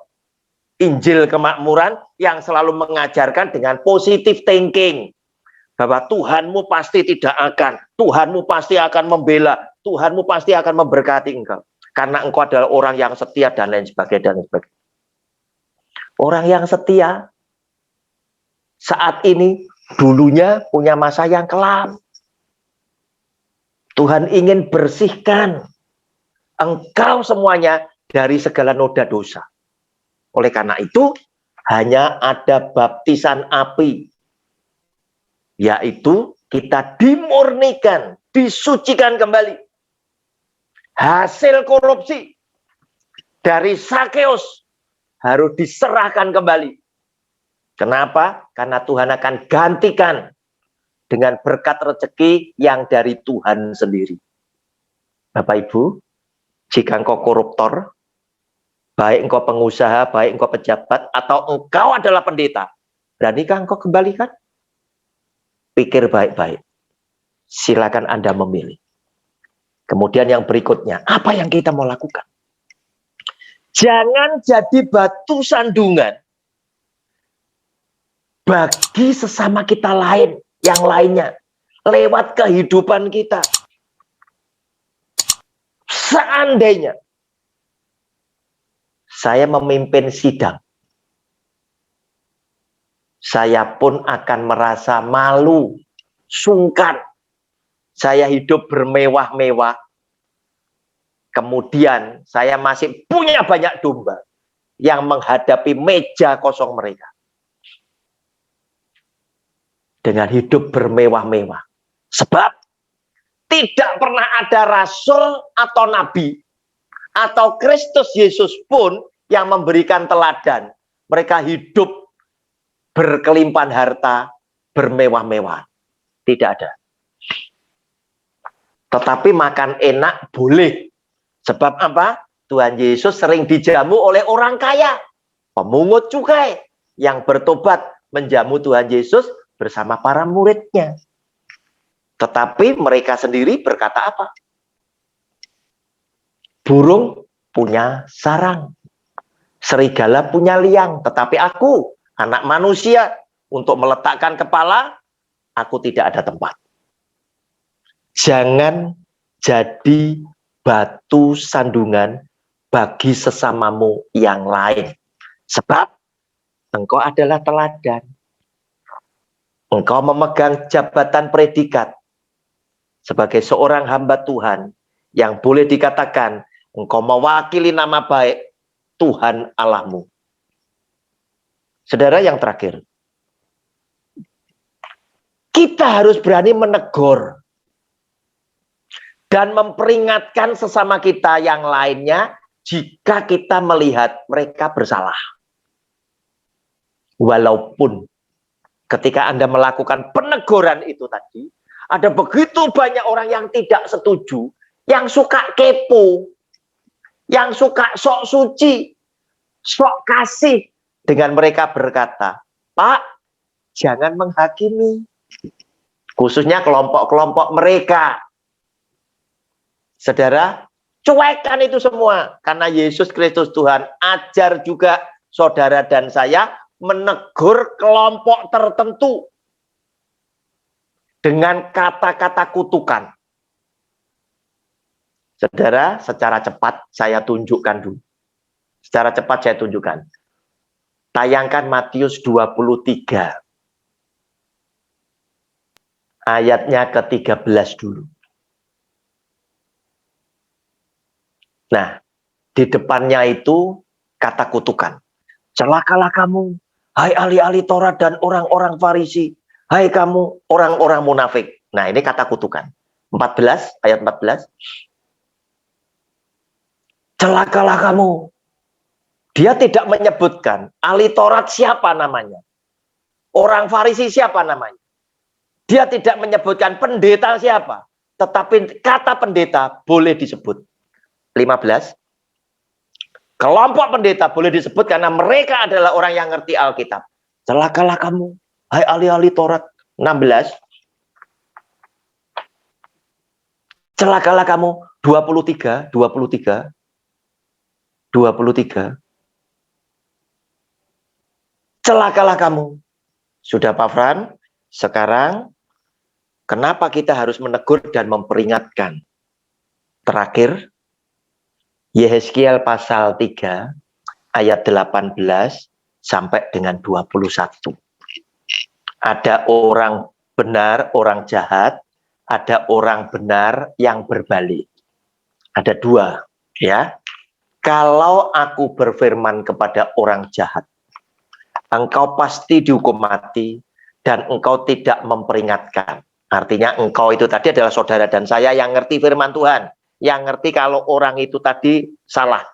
Injil kemakmuran yang selalu mengajarkan dengan positive thinking. Bahwa Tuhanmu pasti tidak akan, Tuhanmu pasti akan membela, Tuhanmu pasti akan memberkati engkau. Karena engkau adalah orang yang setia dan lain sebagainya. Orang yang setia saat ini dulunya punya masa yang kelam. Tuhan ingin bersihkan engkau semuanya dari segala noda dosa. Oleh karena itu, hanya ada baptisan api, yaitu kita dimurnikan, disucikan kembali. Hasil korupsi dari Sakeus harus diserahkan kembali. Kenapa? Karena Tuhan akan gantikan dengan berkat rezeki yang dari Tuhan sendiri. Bapak Ibu, jika engkau koruptor, baik engkau pengusaha, baik engkau pejabat, atau engkau adalah pendeta, beranikah engkau kembalikan? Pikir baik-baik. Silakan Anda memilih. Kemudian yang berikutnya, apa yang kita mau lakukan? Jangan jadi batu sandungan bagi sesama kita lain, yang lainnya, lewat kehidupan kita. Seandainya saya memimpin sidang, saya pun akan merasa malu, sungkan. Saya hidup bermewah-mewah, kemudian saya masih punya banyak domba yang menghadapi meja kosong mereka. Dengan hidup bermewah-mewah. Sebab tidak pernah ada rasul atau nabi atau Kristus Yesus pun yang memberikan teladan. Mereka hidup berkelimpahan harta, bermewah-mewah. Tidak ada. Tetapi makan enak boleh. Sebab apa? Tuhan Yesus sering dijamu oleh orang kaya, pemungut cukai, yang bertobat menjamu Tuhan Yesus bersama para muridnya. Tetapi mereka sendiri berkata apa? Burung punya sarang, serigala punya liang, tetapi aku, anak manusia, untuk meletakkan kepala, aku tidak ada tempat. Jangan jadi batu sandungan bagi sesamamu yang lain. Sebab engkau adalah teladan. Engkau memegang jabatan predikat sebagai seorang hamba Tuhan yang boleh dikatakan engkau mewakili nama baik Tuhan Allahmu. Saudara, yang terakhir, kita harus berani menegur dan memperingatkan sesama kita yang lainnya jika kita melihat mereka bersalah. Walaupun ketika Anda melakukan peneguran itu tadi, ada begitu banyak orang yang tidak setuju, yang suka kepo, yang suka sok suci, sok kasih. Dengan mereka berkata, Pak, jangan menghakimi. Khususnya kelompok-kelompok mereka. Saudara, cuekkan itu semua. Karena Yesus Kristus Tuhan ajar juga saudara dan saya menegur kelompok tertentu dengan kata-kata kutukan. Saudara, secara cepat saya tunjukkan dulu. Secara cepat saya tunjukkan. Tayangkan Matius 23. Ayatnya ke-13 dulu. Nah, di depannya itu kata kutukan. Celakalah kamu, hai ahli-ahli Taurat dan orang-orang Farisi. Hai kamu, orang-orang munafik. Nah, ini kata kutukan. 14, ayat 14. Celakalah kamu. Dia tidak menyebutkan ahli Taurat siapa namanya. Orang Farisi siapa namanya. Dia tidak menyebutkan pendeta siapa. Tetapi kata pendeta boleh disebut. 15. Kelompok pendeta boleh disebut karena mereka adalah orang yang ngerti Alkitab. Celakalah kamu, hai ahli-ahli Taurat. 16. Celakalah kamu. 23. Celakalah kamu. Sudah Pak Fran? Sekarang kenapa kita harus menegur dan memperingatkan? Terakhir, Yehezkiel pasal 3 ayat 18 sampai dengan 21. Ada orang benar, orang jahat, ada orang benar yang berbalik. Ada dua, ya. Kalau aku berfirman kepada orang jahat, engkau pasti dihukum mati dan engkau tidak memperingatkan. Artinya engkau itu tadi adalah saudara dan saya yang ngerti firman Tuhan, yang ngerti kalau orang itu tadi salah,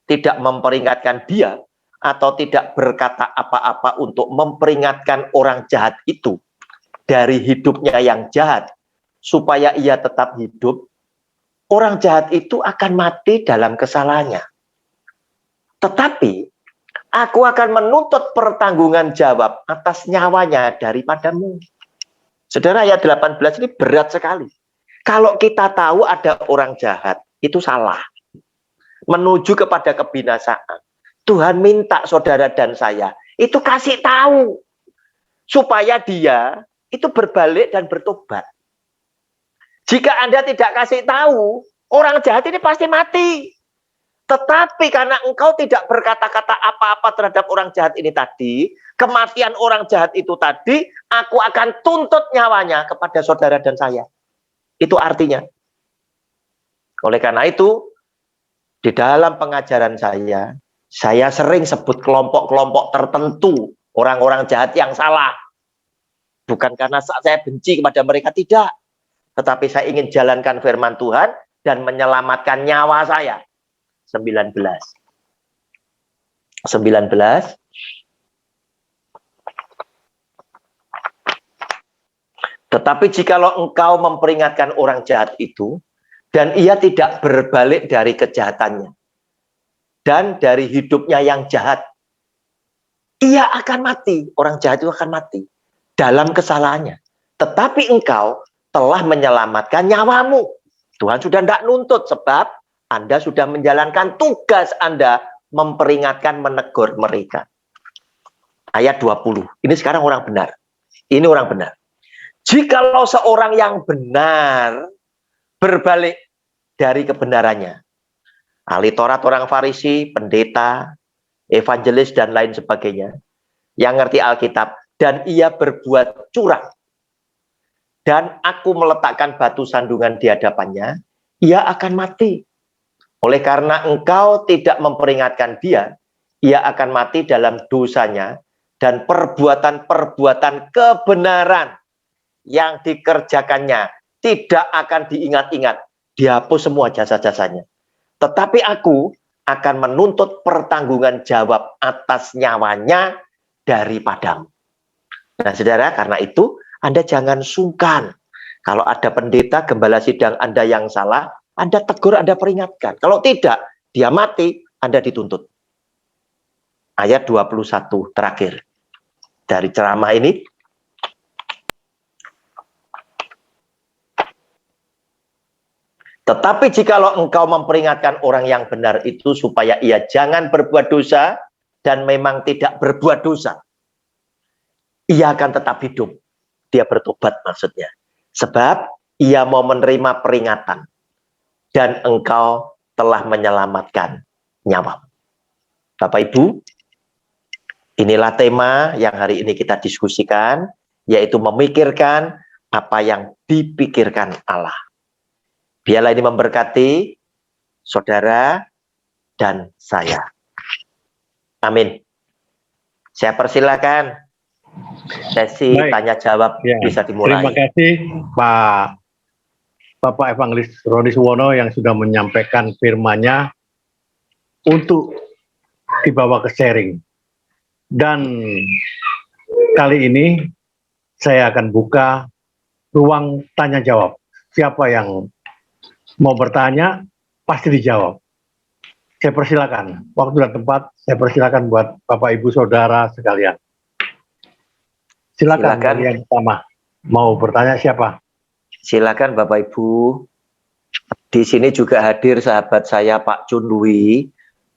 tidak memperingatkan dia atau tidak berkata apa-apa untuk memperingatkan orang jahat itu dari hidupnya yang jahat supaya ia tetap hidup. Orang jahat itu akan mati dalam kesalahannya. Tetapi aku akan menuntut pertanggungan jawab atas nyawanya daripadamu. Saudara, ayat 18 ini berat sekali. Kalau kita tahu ada orang jahat, itu salah. Menuju kepada kebinasaan. Tuhan minta saudara dan saya, itu kasih tahu. Supaya dia itu berbalik dan bertobat. Jika Anda tidak kasih tahu, orang jahat ini pasti mati. Tetapi karena engkau tidak berkata-kata apa-apa terhadap orang jahat ini tadi, kematian orang jahat itu tadi, aku akan tuntut nyawanya kepada saudara dan saya. Itu artinya. Oleh karena itu, di dalam pengajaran saya sering sebut kelompok-kelompok tertentu, orang-orang jahat yang salah. Bukan karena saya benci kepada mereka, tidak. Tetapi saya ingin jalankan firman Tuhan dan menyelamatkan nyawa saya. 19. Tetapi jikalau engkau memperingatkan orang jahat itu, dan ia tidak berbalik dari kejahatannya, dan dari hidupnya yang jahat, ia akan mati. Orang jahat itu akan mati dalam kesalahannya. Tetapi engkau telah menyelamatkan nyawamu. Tuhan sudah tidak nuntut, sebab Anda sudah menjalankan tugas Anda memperingatkan, menegur mereka. Ayat 20. Ini sekarang orang benar. Ini orang benar. Jikalau seorang yang benar berbalik dari kebenarannya, ahli Taurat, orang Farisi, pendeta, evangelis, dan lain sebagainya, yang ngerti Alkitab, dan ia berbuat curang, dan aku meletakkan batu sandungan di hadapannya, ia akan mati. Oleh karena engkau tidak memperingatkan dia, ia akan mati dalam dosanya, dan perbuatan-perbuatan kebenaran yang dikerjakannya tidak akan diingat-ingat, dihapus semua jasa-jasanya. Tetapi aku akan menuntut pertanggungan jawab atas nyawanya daripadamu. Nah, saudara, karena itu Anda jangan sungkan. Kalau ada pendeta, gembala sidang Anda yang salah, Anda tegur, Anda peringatkan. Kalau tidak, dia mati, Anda dituntut. Ayat 21 terakhir dari ceramah ini. Tetapi jikalau engkau memperingatkan orang yang benar itu supaya ia jangan berbuat dosa, dan memang tidak berbuat dosa, ia akan tetap hidup. Dia bertobat maksudnya. Sebab ia mau menerima peringatan. Dan engkau telah menyelamatkan nyawa. Bapak Ibu, inilah tema yang hari ini kita diskusikan, yaitu memikirkan apa yang dipikirkan Allah. Biarlah ini memberkati saudara dan saya. Amin. Saya persilakan sesi tanya jawab bisa dimulai. Terima kasih Bapak Evangelis Roni Suwono yang sudah menyampaikan firman-Nya untuk dibawa ke sharing. Dan kali ini saya akan buka ruang tanya jawab. Siapa yang mau bertanya pasti dijawab. Saya persilakan, waktu dan tempat saya persilakan buat Bapak Ibu Saudara sekalian. Silakan. Yang pertama mau bertanya siapa? Silakan Bapak Ibu. Di sini juga hadir sahabat saya Pak Cunwi.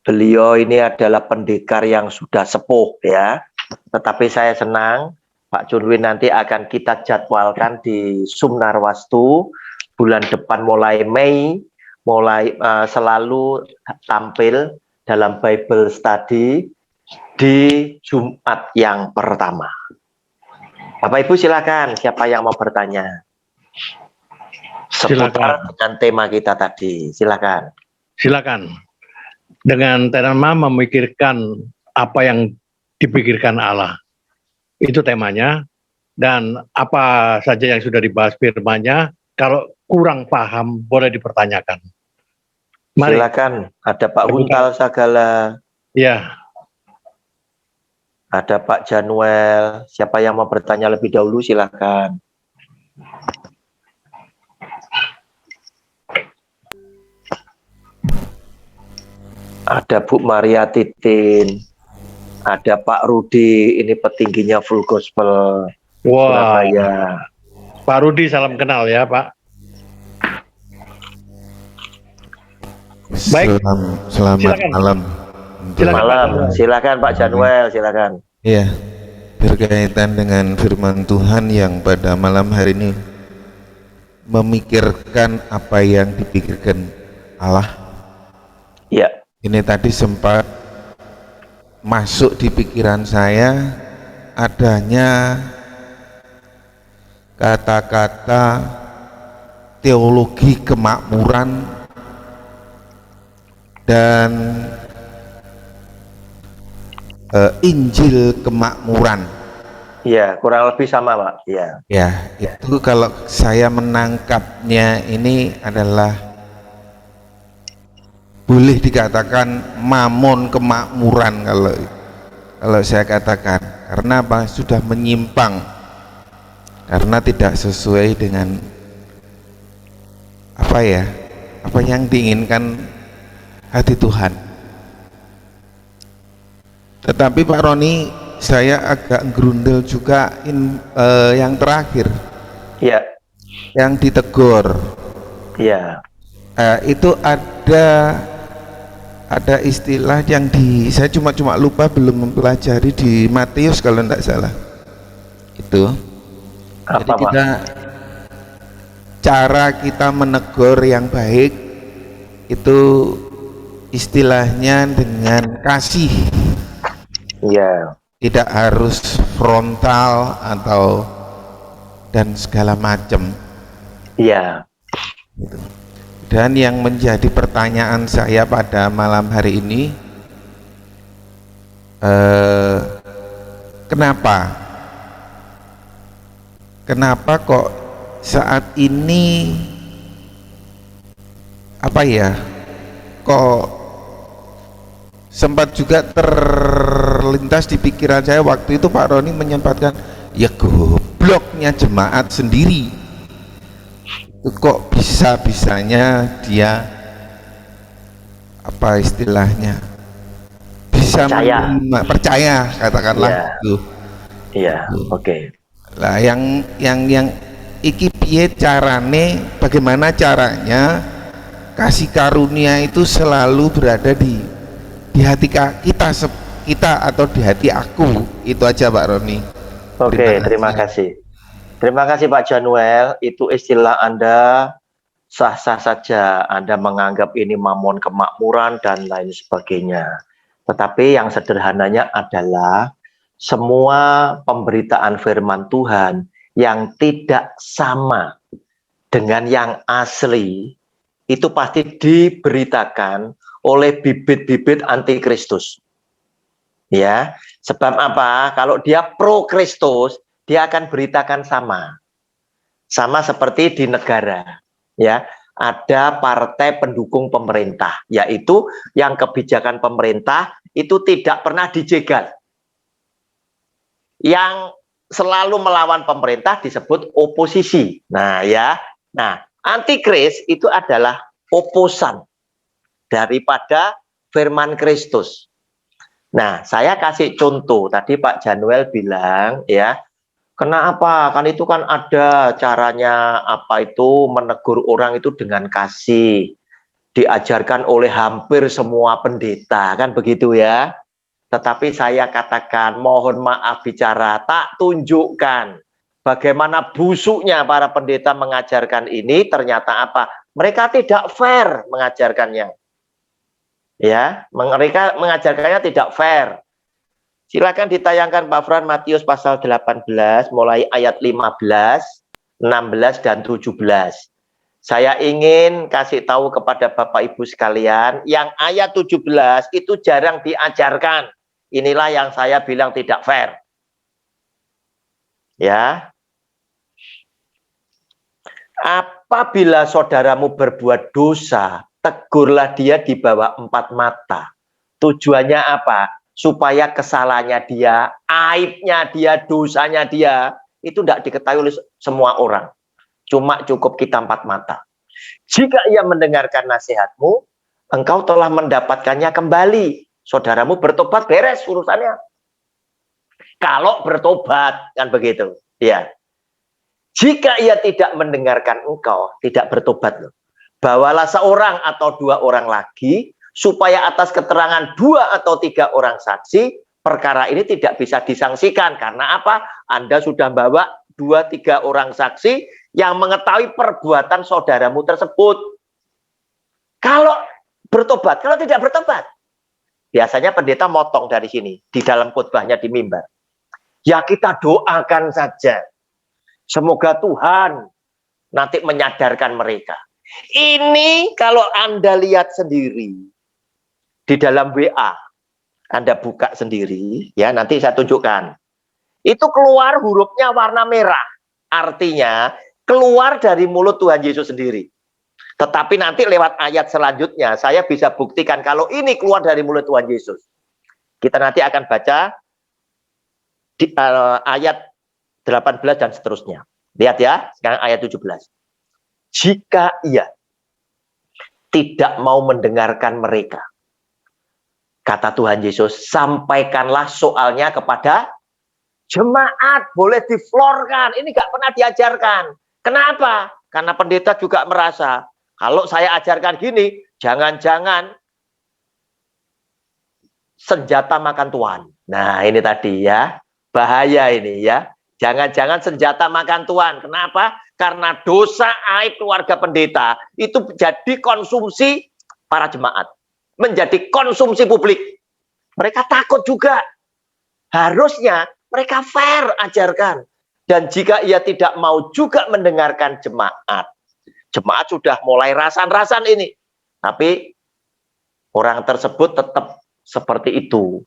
Beliau ini adalah pendekar yang sudah sepuh ya. Tetapi saya senang Pak Cunwi nanti akan kita jadwalkan di Sumnarwastu bulan depan mulai Mei, selalu tampil dalam Bible study di Jumat yang pertama. Bapak Ibu silakan, siapa yang mau bertanya? Seputar dengan tema kita tadi, silakan. Silakan. Dengan tema memikirkan apa yang dipikirkan Allah. Itu temanya. Dan apa saja yang sudah dibahas firman-Nya, kalau kurang paham boleh dipertanyakan. Mari. Silakan, ada Pak Huntal Sagala, Ya, ada Pak Januel. Siapa yang mau bertanya lebih dahulu silakan. Ada Bu Maria Titin, ada Pak Rudi, ini petingginya Full Gospel Surabaya. Pak Rudi, salam kenal ya Pak. Baik. Selamat malam. Silakan Pak Januel, silakan. Iya, berkaitan dengan firman Tuhan yang pada malam hari ini memikirkan apa yang dipikirkan Allah. Ya. Ini tadi sempat masuk di pikiran saya adanya kata-kata teologi kemakmuran dan Injil kemakmuran. Ya, kurang lebih sama Pak. Ya. Ya, itu kalau saya menangkapnya ini adalah boleh dikatakan mamon kemakmuran kalau saya katakan, karena apa? Sudah menyimpang, karena tidak sesuai dengan apa yang diinginkan hati Tuhan. Tetapi Pak Roni, saya agak gerundel juga yang terakhir, ya, yang ditegur. Ya. Itu ada istilah yang saya cuma lupa, belum mempelajari di Matius kalau tidak salah. Itu apa, jadi cara kita menegur yang baik itu istilahnya dengan kasih. Ya. Tidak harus frontal atau dan segala macam. Ya. Dan yang menjadi pertanyaan saya pada malam hari ini, kenapa kok saat ini kok sempat juga terlintas di pikiran saya waktu itu Pak Roni menyempatkan, ya gobloknya jemaat sendiri. Kok bisa-bisanya dia bisa percaya katakanlah gitu. Iya, oke. Lah yang iki piye carane, bagaimana caranya kasih karunia itu selalu berada di hati kita atau di hati aku. Itu aja Pak Roni. Oke, terima kasih. Terima kasih Pak Januel, itu istilah Anda sah-sah saja. Anda menganggap ini mamon kemakmuran dan lain sebagainya. Tetapi yang sederhananya adalah semua pemberitaan firman Tuhan yang tidak sama dengan yang asli, itu pasti diberitakan oleh bibit-bibit antikristus. Ya, sebab apa? Kalau dia pro Kristus, dia akan beritakan sama seperti di negara, ya. Ada partai pendukung pemerintah, yaitu yang kebijakan pemerintah itu tidak pernah dijegal. Yang selalu melawan pemerintah disebut oposisi. Nah, antikris itu adalah oposan daripada firman Kristus. Nah, saya kasih contoh. Tadi Pak Januel bilang, ya, kenapa? Kan itu kan ada caranya menegur orang itu dengan kasih. Diajarkan oleh hampir semua pendeta, kan begitu ya. Tetapi saya katakan, mohon maaf bicara, tak tunjukkan bagaimana busuknya para pendeta mengajarkan ini. Ternyata apa? Mereka tidak fair mengajarkannya. Ya, mereka mengajarkannya tidak fair. Silakan ditayangkan Pak Fran, Matius pasal 18 mulai ayat 15, 16 dan 17. Saya ingin kasih tahu kepada Bapak Ibu sekalian, yang ayat 17 itu jarang diajarkan. inilah yang saya bilang tidak fair. Ya. Apabila saudaramu berbuat dosa, tegurlah dia di bawah 4 mata. Tujuannya apa? Supaya kesalahannya dia, aibnya dia, dosanya dia, itu tidak diketahui oleh semua orang. Cuma cukup kita 4 mata. Jika ia mendengarkan nasihatmu, engkau telah mendapatkannya kembali. Saudaramu bertobat, beres urusannya. Kalau bertobat, kan begitu. Ya. Jika ia tidak mendengarkan engkau, tidak bertobat loh. Bawalah seorang atau 2 orang lagi, supaya atas keterangan 2 atau 3 orang saksi, perkara ini tidak bisa disangsikan. Karena apa? Anda sudah bawa 2-3 orang saksi yang mengetahui perbuatan saudaramu tersebut. Kalau bertobat, kalau tidak bertobat, biasanya pendeta motong dari sini, di dalam khotbahnya di mimbar. Ya kita doakan saja. Semoga Tuhan nanti menyadarkan mereka. Ini kalau Anda lihat sendiri di dalam WA, Anda buka sendiri, ya nanti saya tunjukkan. Itu keluar hurufnya warna merah. Artinya keluar dari mulut Tuhan Yesus sendiri. Tetapi nanti lewat ayat selanjutnya, saya bisa buktikan kalau ini keluar dari mulut Tuhan Yesus. Kita nanti akan baca di, ayat 18 dan seterusnya. Lihat ya, sekarang ayat 17. Jika ia tidak mau mendengarkan mereka, kata Tuhan Yesus, sampaikanlah soalnya kepada jemaat. Boleh diflorkan, ini gak pernah diajarkan. Kenapa? Karena pendeta juga merasa, kalau saya ajarkan gini, jangan-jangan senjata makan tuan. Nah ini tadi ya, bahaya ini ya. Jangan-jangan senjata makan tuan. Kenapa? Karena dosa aib keluarga pendeta itu jadi konsumsi para jemaat. Menjadi konsumsi publik. Mereka takut juga. Harusnya mereka fair ajarkan. Dan jika ia tidak mau juga mendengarkan jemaat. Jemaat sudah mulai rasan-rasan ini. Tapi orang tersebut tetap seperti itu.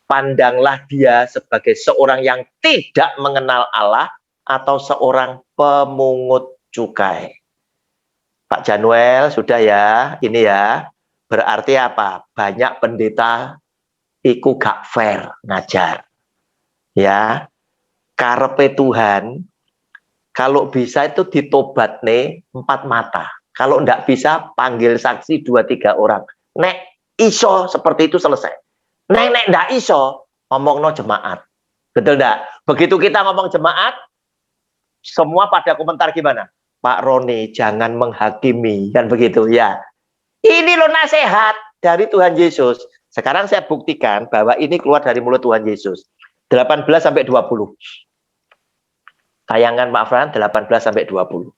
Pandanglah dia sebagai seorang yang tidak mengenal Allah atau seorang pemungut cukai. Pak Januel, sudah ya, ini ya. Berarti apa? Banyak pendeta iku gak fair ngajar. Ya. Karepe Tuhan, kalau bisa itu ditobat nih 4 mata. Kalau ndak bisa, panggil saksi 2-3 orang. Nek iso seperti itu selesai. Nek ndak iso, ngomongno jemaat. Betul ndak? Begitu kita ngomong jemaat, semua pada komentar gimana? Pak Roni, jangan menghakimi. Kan begitu ya. Ini loh nasihat dari Tuhan Yesus. Sekarang saya buktikan bahwa ini keluar dari mulut Tuhan Yesus. 18 sampai 20. Tayangan Pak Fran 18 sampai 20.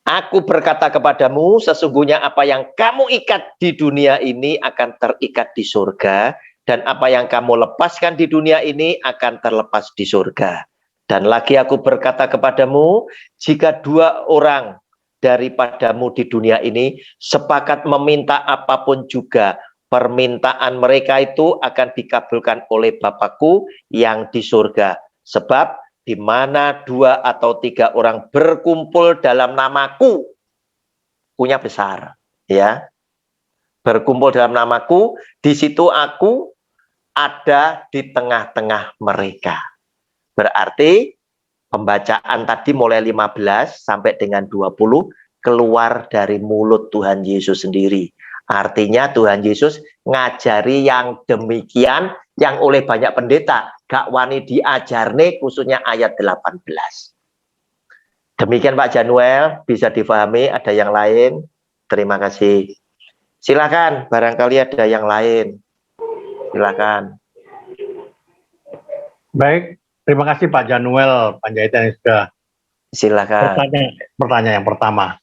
Aku berkata kepadamu, sesungguhnya apa yang kamu ikat di dunia ini akan terikat di surga, dan apa yang kamu lepaskan di dunia ini akan terlepas di surga. Dan lagi aku berkata kepadamu, jika 2 orang daripadamu di dunia ini sepakat meminta apapun juga, permintaan mereka itu akan dikabulkan oleh Bapakku yang di surga. Sebab di mana 2 atau 3 orang berkumpul dalam namaku, punya besar, ya. Berkumpul dalam namaku, di situ aku ada di tengah-tengah mereka. Berarti pembacaan tadi mulai 15 sampai dengan 20 keluar dari mulut Tuhan Yesus sendiri. Artinya Tuhan Yesus ngajari yang demikian yang oleh banyak pendeta gak wani diajarne, khususnya ayat 18. Demikian Pak Januel, bisa difahami. Ada yang lain? Terima kasih. Silakan, barangkali ada yang lain. Silakan. Baik, terima kasih Pak Januel Panjaitan yang sudah Silakan. Pertanyaan yang pertama.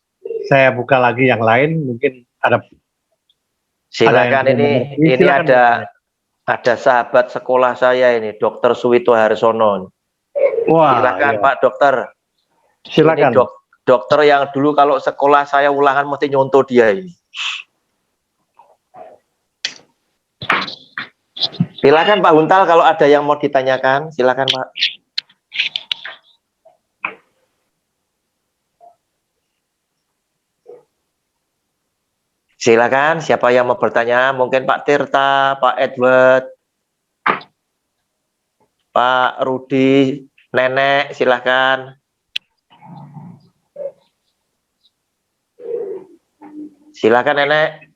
Saya buka lagi yang lain, mungkin ada. Silakan, ini silakan. Ada sahabat sekolah saya ini, Dr. Suwito Harsono. Wah, silakan iya. Pak Dokter. Silakan. Ini dokter yang dulu kalau sekolah saya ulangan mesti nyontoh dia ini. Silakan Pak Huntal kalau ada yang mau ditanyakan, silakan Pak. Silakan, siapa yang mau bertanya? Mungkin Pak Tirta, Pak Edward, Pak Rudi, Nenek, silakan. Silakan Nenek.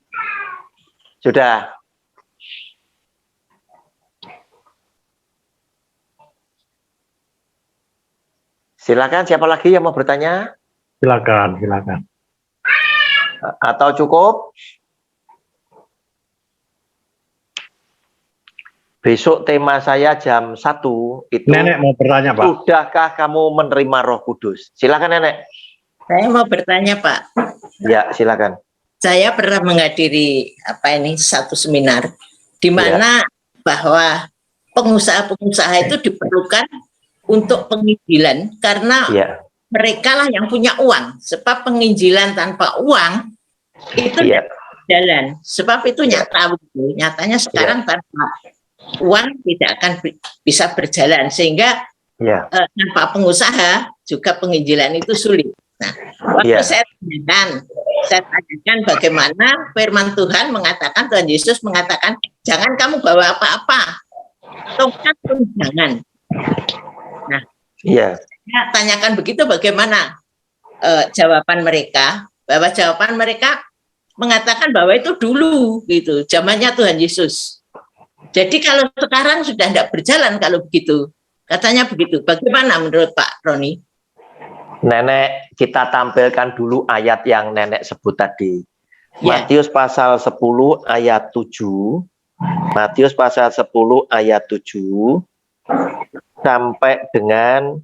Sudah. Silakan, siapa lagi yang mau bertanya? Silakan, silakan. Atau cukup? Besok tema saya jam 1 itu. Nenek mau bertanya, Pak. Sudahkah kamu menerima Roh Kudus? Silakan Nenek. Saya mau bertanya, Pak. Ya, silakan. Saya pernah menghadiri satu seminar di mana bahwa pengusaha-pengusaha itu diperlukan untuk penginjilan karena mereka lah yang punya uang. Sebab penginjilan tanpa uang itu tidak jalan. Sebab itu nyatanya sekarang tanpa uang tidak akan bisa berjalan, sehingga tanpa pengusaha juga penginjilan itu sulit. Nah, waktu saya tanyakan bagaimana firman Tuhan mengatakan, Tuhan Yesus mengatakan, jangan kamu bawa apa-apa, tongkat pun jangan. Nah, saya tanyakan begitu, bagaimana jawaban mereka? Bahwa jawaban mereka mengatakan bahwa itu dulu, gitu, zamannya Tuhan Yesus. Jadi kalau sekarang sudah tidak berjalan kalau begitu, katanya begitu. Bagaimana menurut Pak Roni? Nenek, kita tampilkan dulu ayat yang Nenek sebut tadi. Matius pasal 10 ayat 7. Matius pasal 10 ayat 7 sampai dengan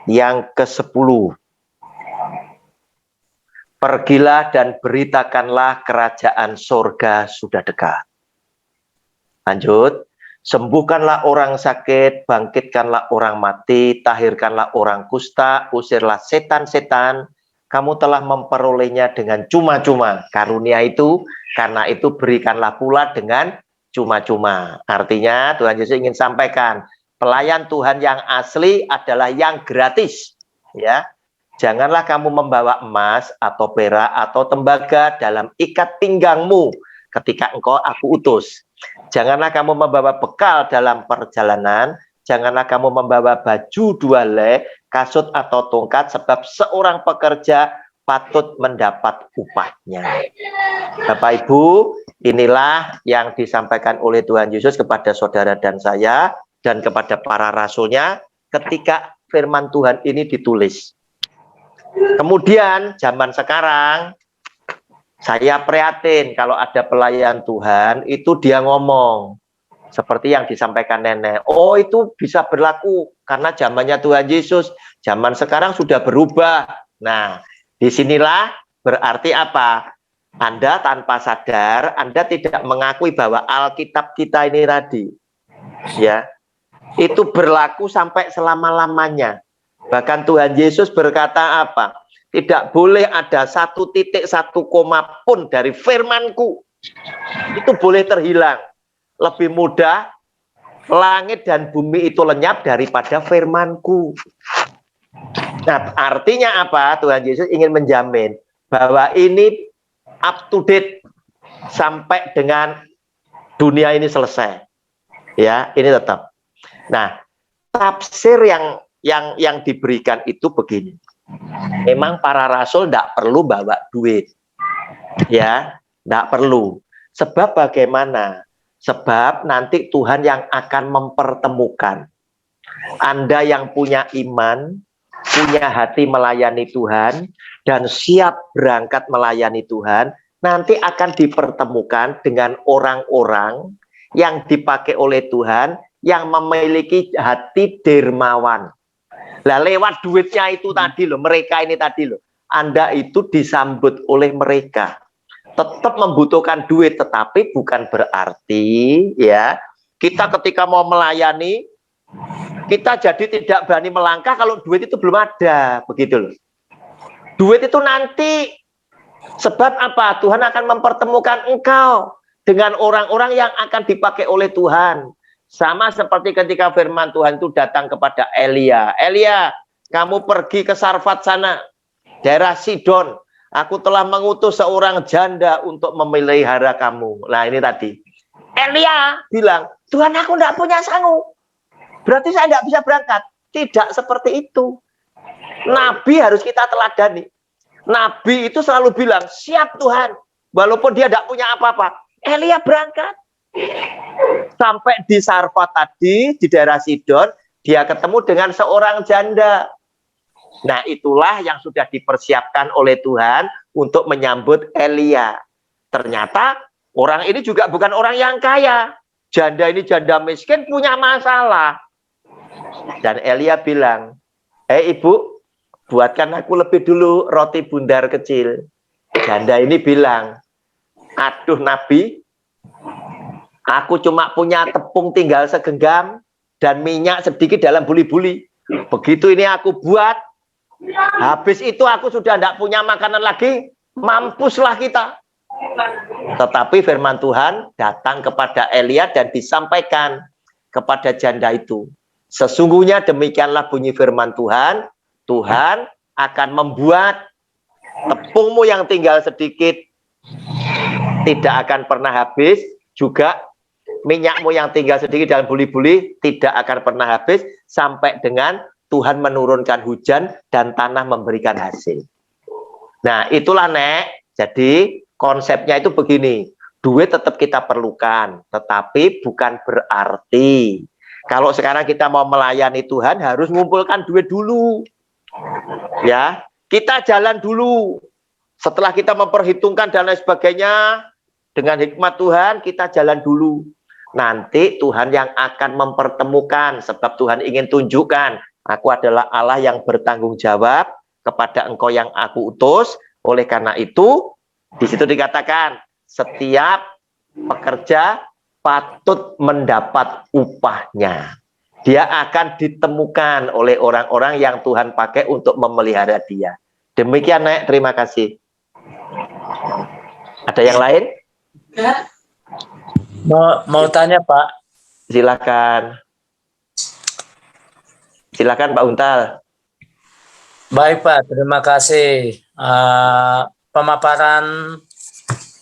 yang ke-10. Pergilah dan beritakanlah kerajaan surga sudah dekat. Lanjut. Sembuhkanlah orang sakit, bangkitkanlah orang mati, tahirkanlah orang kusta, usirlah setan-setan. Kamu telah memperolehnya dengan cuma-cuma. Karunia itu, karena itu berikanlah pula dengan cuma-cuma. Artinya Tuhan Yesus ingin sampaikan, pelayan Tuhan yang asli adalah yang gratis. Ya, janganlah kamu membawa emas atau perak atau tembaga dalam ikat pinggangmu ketika engkau aku utus. Janganlah kamu membawa bekal dalam perjalanan, janganlah kamu membawa baju 2 helai, kasut atau tongkat, sebab seorang pekerja patut mendapat upahnya. Bapak Ibu, inilah yang disampaikan oleh Tuhan Yesus kepada saudara dan saya, dan kepada para rasulnya, ketika firman Tuhan ini ditulis. Kemudian, zaman sekarang, saya prihatin kalau ada pelayan Tuhan itu dia ngomong seperti yang disampaikan Nenek. Oh, itu bisa berlaku karena zamannya Tuhan Yesus. Zaman sekarang sudah berubah. Nah, disinilah berarti apa? Anda tanpa sadar, Anda tidak mengakui bahwa Alkitab kita ini tadi, ya, itu berlaku sampai selama-lamanya. Bahkan Tuhan Yesus berkata apa? Tidak boleh ada 1 titik 1 koma pun dari firmanku itu boleh terhilang. Lebih mudah langit dan bumi itu lenyap daripada firmanku. Nah, artinya apa? Tuhan Yesus ingin menjamin bahwa ini up to date sampai dengan dunia ini selesai. Ya, ini tetap. Nah, tafsir yang diberikan itu begini. Memang para rasul tidak perlu bawa duit, ya, tidak perlu. Sebab bagaimana? Sebab nanti Tuhan yang akan mempertemukan. Anda yang punya iman, punya hati melayani Tuhan, dan siap berangkat melayani Tuhan, nanti akan dipertemukan dengan orang-orang yang dipakai oleh Tuhan, yang memiliki hati dermawan. Lah lewat duitnya itu tadi loh, mereka ini tadi loh, Anda itu disambut oleh mereka. Tetap membutuhkan duit, tetapi bukan berarti ya kita ketika mau melayani kita jadi tidak berani melangkah kalau duit itu belum ada, begitu loh. Duit itu nanti, sebab apa? Tuhan akan mempertemukan engkau dengan orang-orang yang akan dipakai oleh Tuhan. Sama seperti ketika firman Tuhan itu datang kepada Elia. Elia, kamu pergi ke Sarfat sana, daerah Sidon. Aku telah mengutus seorang janda untuk memelihara kamu. Nah ini tadi. Elia bilang, Tuhan aku tidak punya sanggup. Berarti saya tidak bisa berangkat. Tidak seperti itu. Nabi harus kita teladani. Nabi itu selalu bilang, siap Tuhan. Walaupun dia tidak punya apa-apa. Elia berangkat. Sampai di Sarfat tadi, di daerah Sidon, dia ketemu dengan seorang janda. Nah itulah yang sudah dipersiapkan oleh Tuhan untuk menyambut Elia. Ternyata orang ini juga bukan orang yang kaya. Janda ini janda miskin punya masalah. Dan Elia bilang, ibu, buatkan aku lebih dulu roti bundar kecil. Janda ini bilang, aduh Nabi, aku cuma punya tepung tinggal segenggam dan minyak sedikit dalam buli-buli. Begitu ini aku buat, habis itu aku sudah tidak punya makanan lagi, mampuslah kita. Tetapi firman Tuhan datang kepada Elia dan disampaikan kepada janda itu. Sesungguhnya demikianlah bunyi firman Tuhan, Tuhan akan membuat tepungmu yang tinggal sedikit tidak akan pernah habis, juga minyakmu yang tinggal sedikit dalam buli-buli tidak akan pernah habis, sampai dengan Tuhan menurunkan hujan dan tanah memberikan hasil. Nah itulah Nek, jadi konsepnya itu begini, duit tetap kita perlukan, tetapi bukan berarti kalau sekarang kita mau melayani Tuhan harus mengumpulkan duit dulu. Ya, kita jalan dulu. Setelah kita memperhitungkan dan lain sebagainya, dengan hikmat Tuhan kita jalan dulu. Nanti Tuhan yang akan mempertemukan, sebab Tuhan ingin tunjukkan, aku adalah Allah yang bertanggung jawab kepada engkau yang aku utus. Oleh karena itu, di situ dikatakan, setiap pekerja patut mendapat upahnya. Dia akan ditemukan oleh orang-orang yang Tuhan pakai untuk memelihara dia. Demikian Nek, terima kasih. Ada yang lain? Mau tanya Pak. Silakan. Silakan Pak Untal. Baik Pak, terima kasih. Pemaparan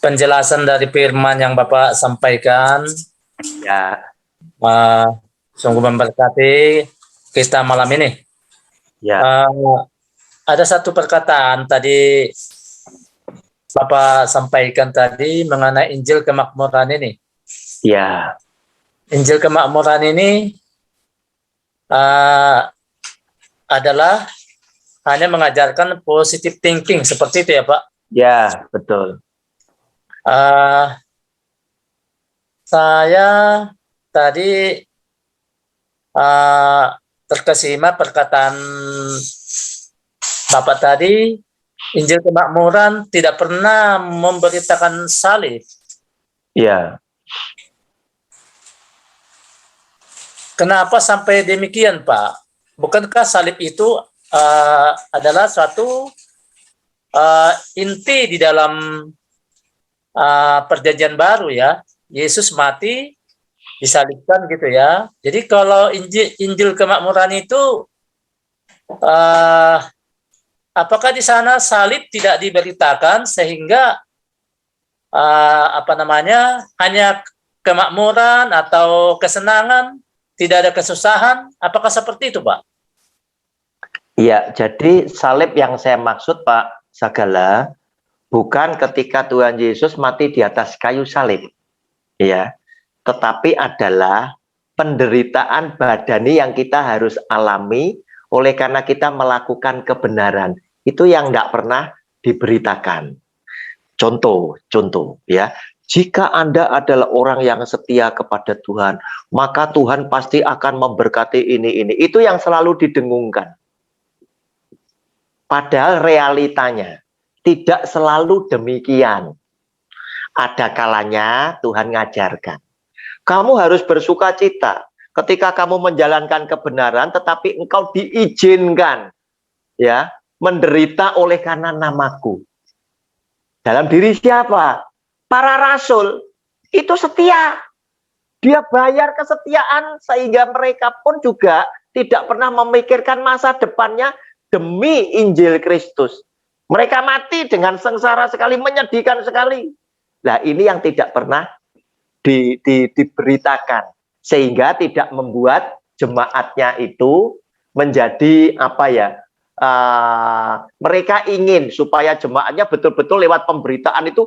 penjelasan dari firman yang Bapak sampaikan. Ya. Sungguh memberkati kita malam ini. Ya. Ada satu perkataan tadi Bapak sampaikan tadi mengenai Injil Kemakmuran ini. Ya. Injil Kemakmuran ini adalah hanya mengajarkan positive thinking, seperti itu ya Pak? Ya, betul. Saya tadi terkesima perkataan Bapak tadi, Injil Kemakmuran tidak pernah memberitakan salib. Ya. Kenapa sampai demikian Pak? Bukankah salib itu adalah suatu inti di dalam perjanjian baru ya? Yesus mati disalibkan gitu ya. Jadi kalau Injil Kemakmuran itu apakah di sana salib tidak diberitakan sehingga hanya kemakmuran atau kesenangan, tidak ada kesusahan? Apakah seperti itu Pak? Iya, jadi salib yang saya maksud Pak Sagala bukan ketika Tuhan Yesus mati di atas kayu salib, ya, tetapi adalah penderitaan badani yang kita harus alami oleh karena kita melakukan kebenaran. Itu yang tidak pernah diberitakan. Contoh, ya. Jika Anda adalah orang yang setia kepada Tuhan, maka Tuhan pasti akan memberkati ini. Itu yang selalu didengungkan. Padahal realitanya tidak selalu demikian. Ada kalanya Tuhan ngajarkan. Kamu harus bersuka cita ketika kamu menjalankan kebenaran, tetapi engkau diizinkan ya menderita oleh karena namaku. Dalam diri siapa? Para rasul itu setia. Dia bayar kesetiaan sehingga mereka pun juga tidak pernah memikirkan masa depannya demi Injil Kristus. Mereka mati dengan sengsara sekali, menyedihkan sekali. Nah, ini yang tidak pernah diberitakan, sehingga tidak membuat jemaatnya itu menjadi apa ya, mereka ingin supaya jemaatnya betul-betul lewat pemberitaan itu,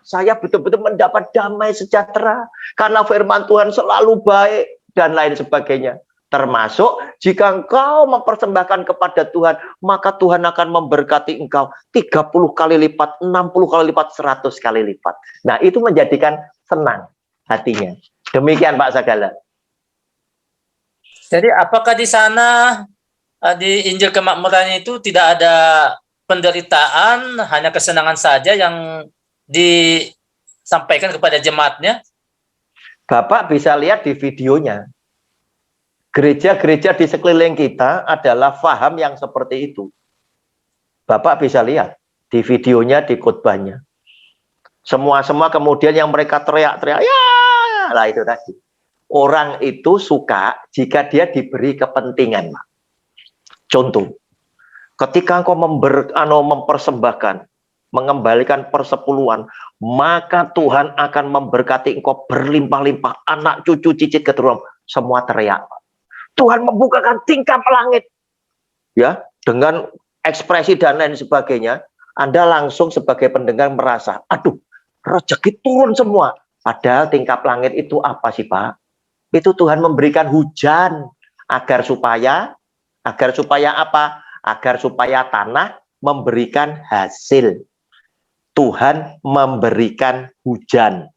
saya betul-betul mendapat damai sejahtera karena firman Tuhan selalu baik dan lain sebagainya. Termasuk jika engkau mempersembahkan kepada Tuhan, maka Tuhan akan memberkati engkau 30 kali lipat, 60 kali lipat, 100 kali lipat. Nah, itu menjadikan senang hatinya. Demikian Pak Sagala. Jadi apakah di sana di Injil Kemakmuran itu tidak ada penderitaan, hanya kesenangan saja yang disampaikan kepada jemaatnya? Bapak bisa lihat di videonya. Gereja-gereja di sekeliling kita adalah faham yang seperti itu. Bapak bisa lihat di videonya, di khotbahnya. Semua kemudian yang mereka teriak-teriak, ya, lah itu tadi. Orang itu suka jika dia diberi kepentingan, Pak. Contoh, ketika engkau mempersembahkan, mengembalikan persepuluhan, maka Tuhan akan memberkati engkau berlimpah-limpah, anak, cucu, cicit, keturunan, semua teriak. Tuhan membukakan tingkap langit, ya, dengan ekspresi dan lain sebagainya. Anda langsung sebagai pendengar merasa, aduh, rezeki turun semua. Padahal tingkap langit itu apa sih, Pak? Itu Tuhan memberikan hujan agar supaya apa? Agar supaya tanah memberikan hasil. Tuhan memberikan hujan.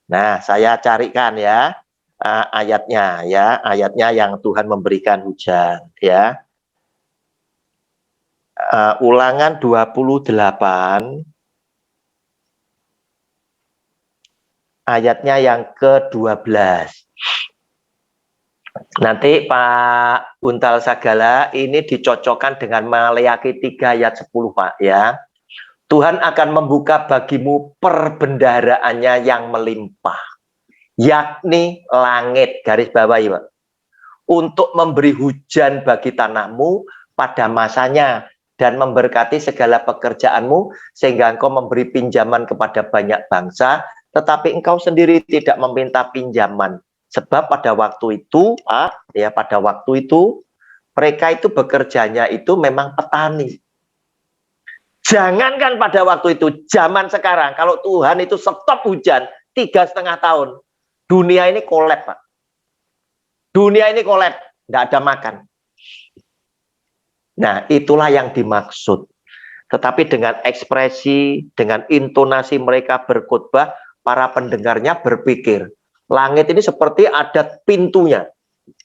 Nah, saya carikan ya. Ayatnya ya, ayatnya yang Tuhan memberikan hujan ya. Ulangan 28 ayatnya yang ke-12. Nanti Pak Buntal Sagala ini dicocokkan dengan Maleakhi 3 ayat 10 Pak ya. Tuhan akan membuka bagimu perbendaharaannya yang melimpah, yakni langit, garis bawahi Pak, untuk memberi hujan bagi tanahmu pada masanya dan memberkati segala pekerjaanmu sehingga engkau memberi pinjaman kepada banyak bangsa, tetapi engkau sendiri tidak meminta pinjaman, sebab pada waktu itu Pak ya, pada waktu itu mereka itu bekerjanya itu memang petani. Jangankan pada waktu itu, zaman sekarang kalau Tuhan itu stop hujan 3,5 tahun, dunia ini kolap, Pak. Dunia ini kolap, nggak ada makan. Nah, itulah yang dimaksud. Tetapi dengan ekspresi, dengan intonasi mereka berkhotbah, para pendengarnya berpikir, langit ini seperti ada pintunya.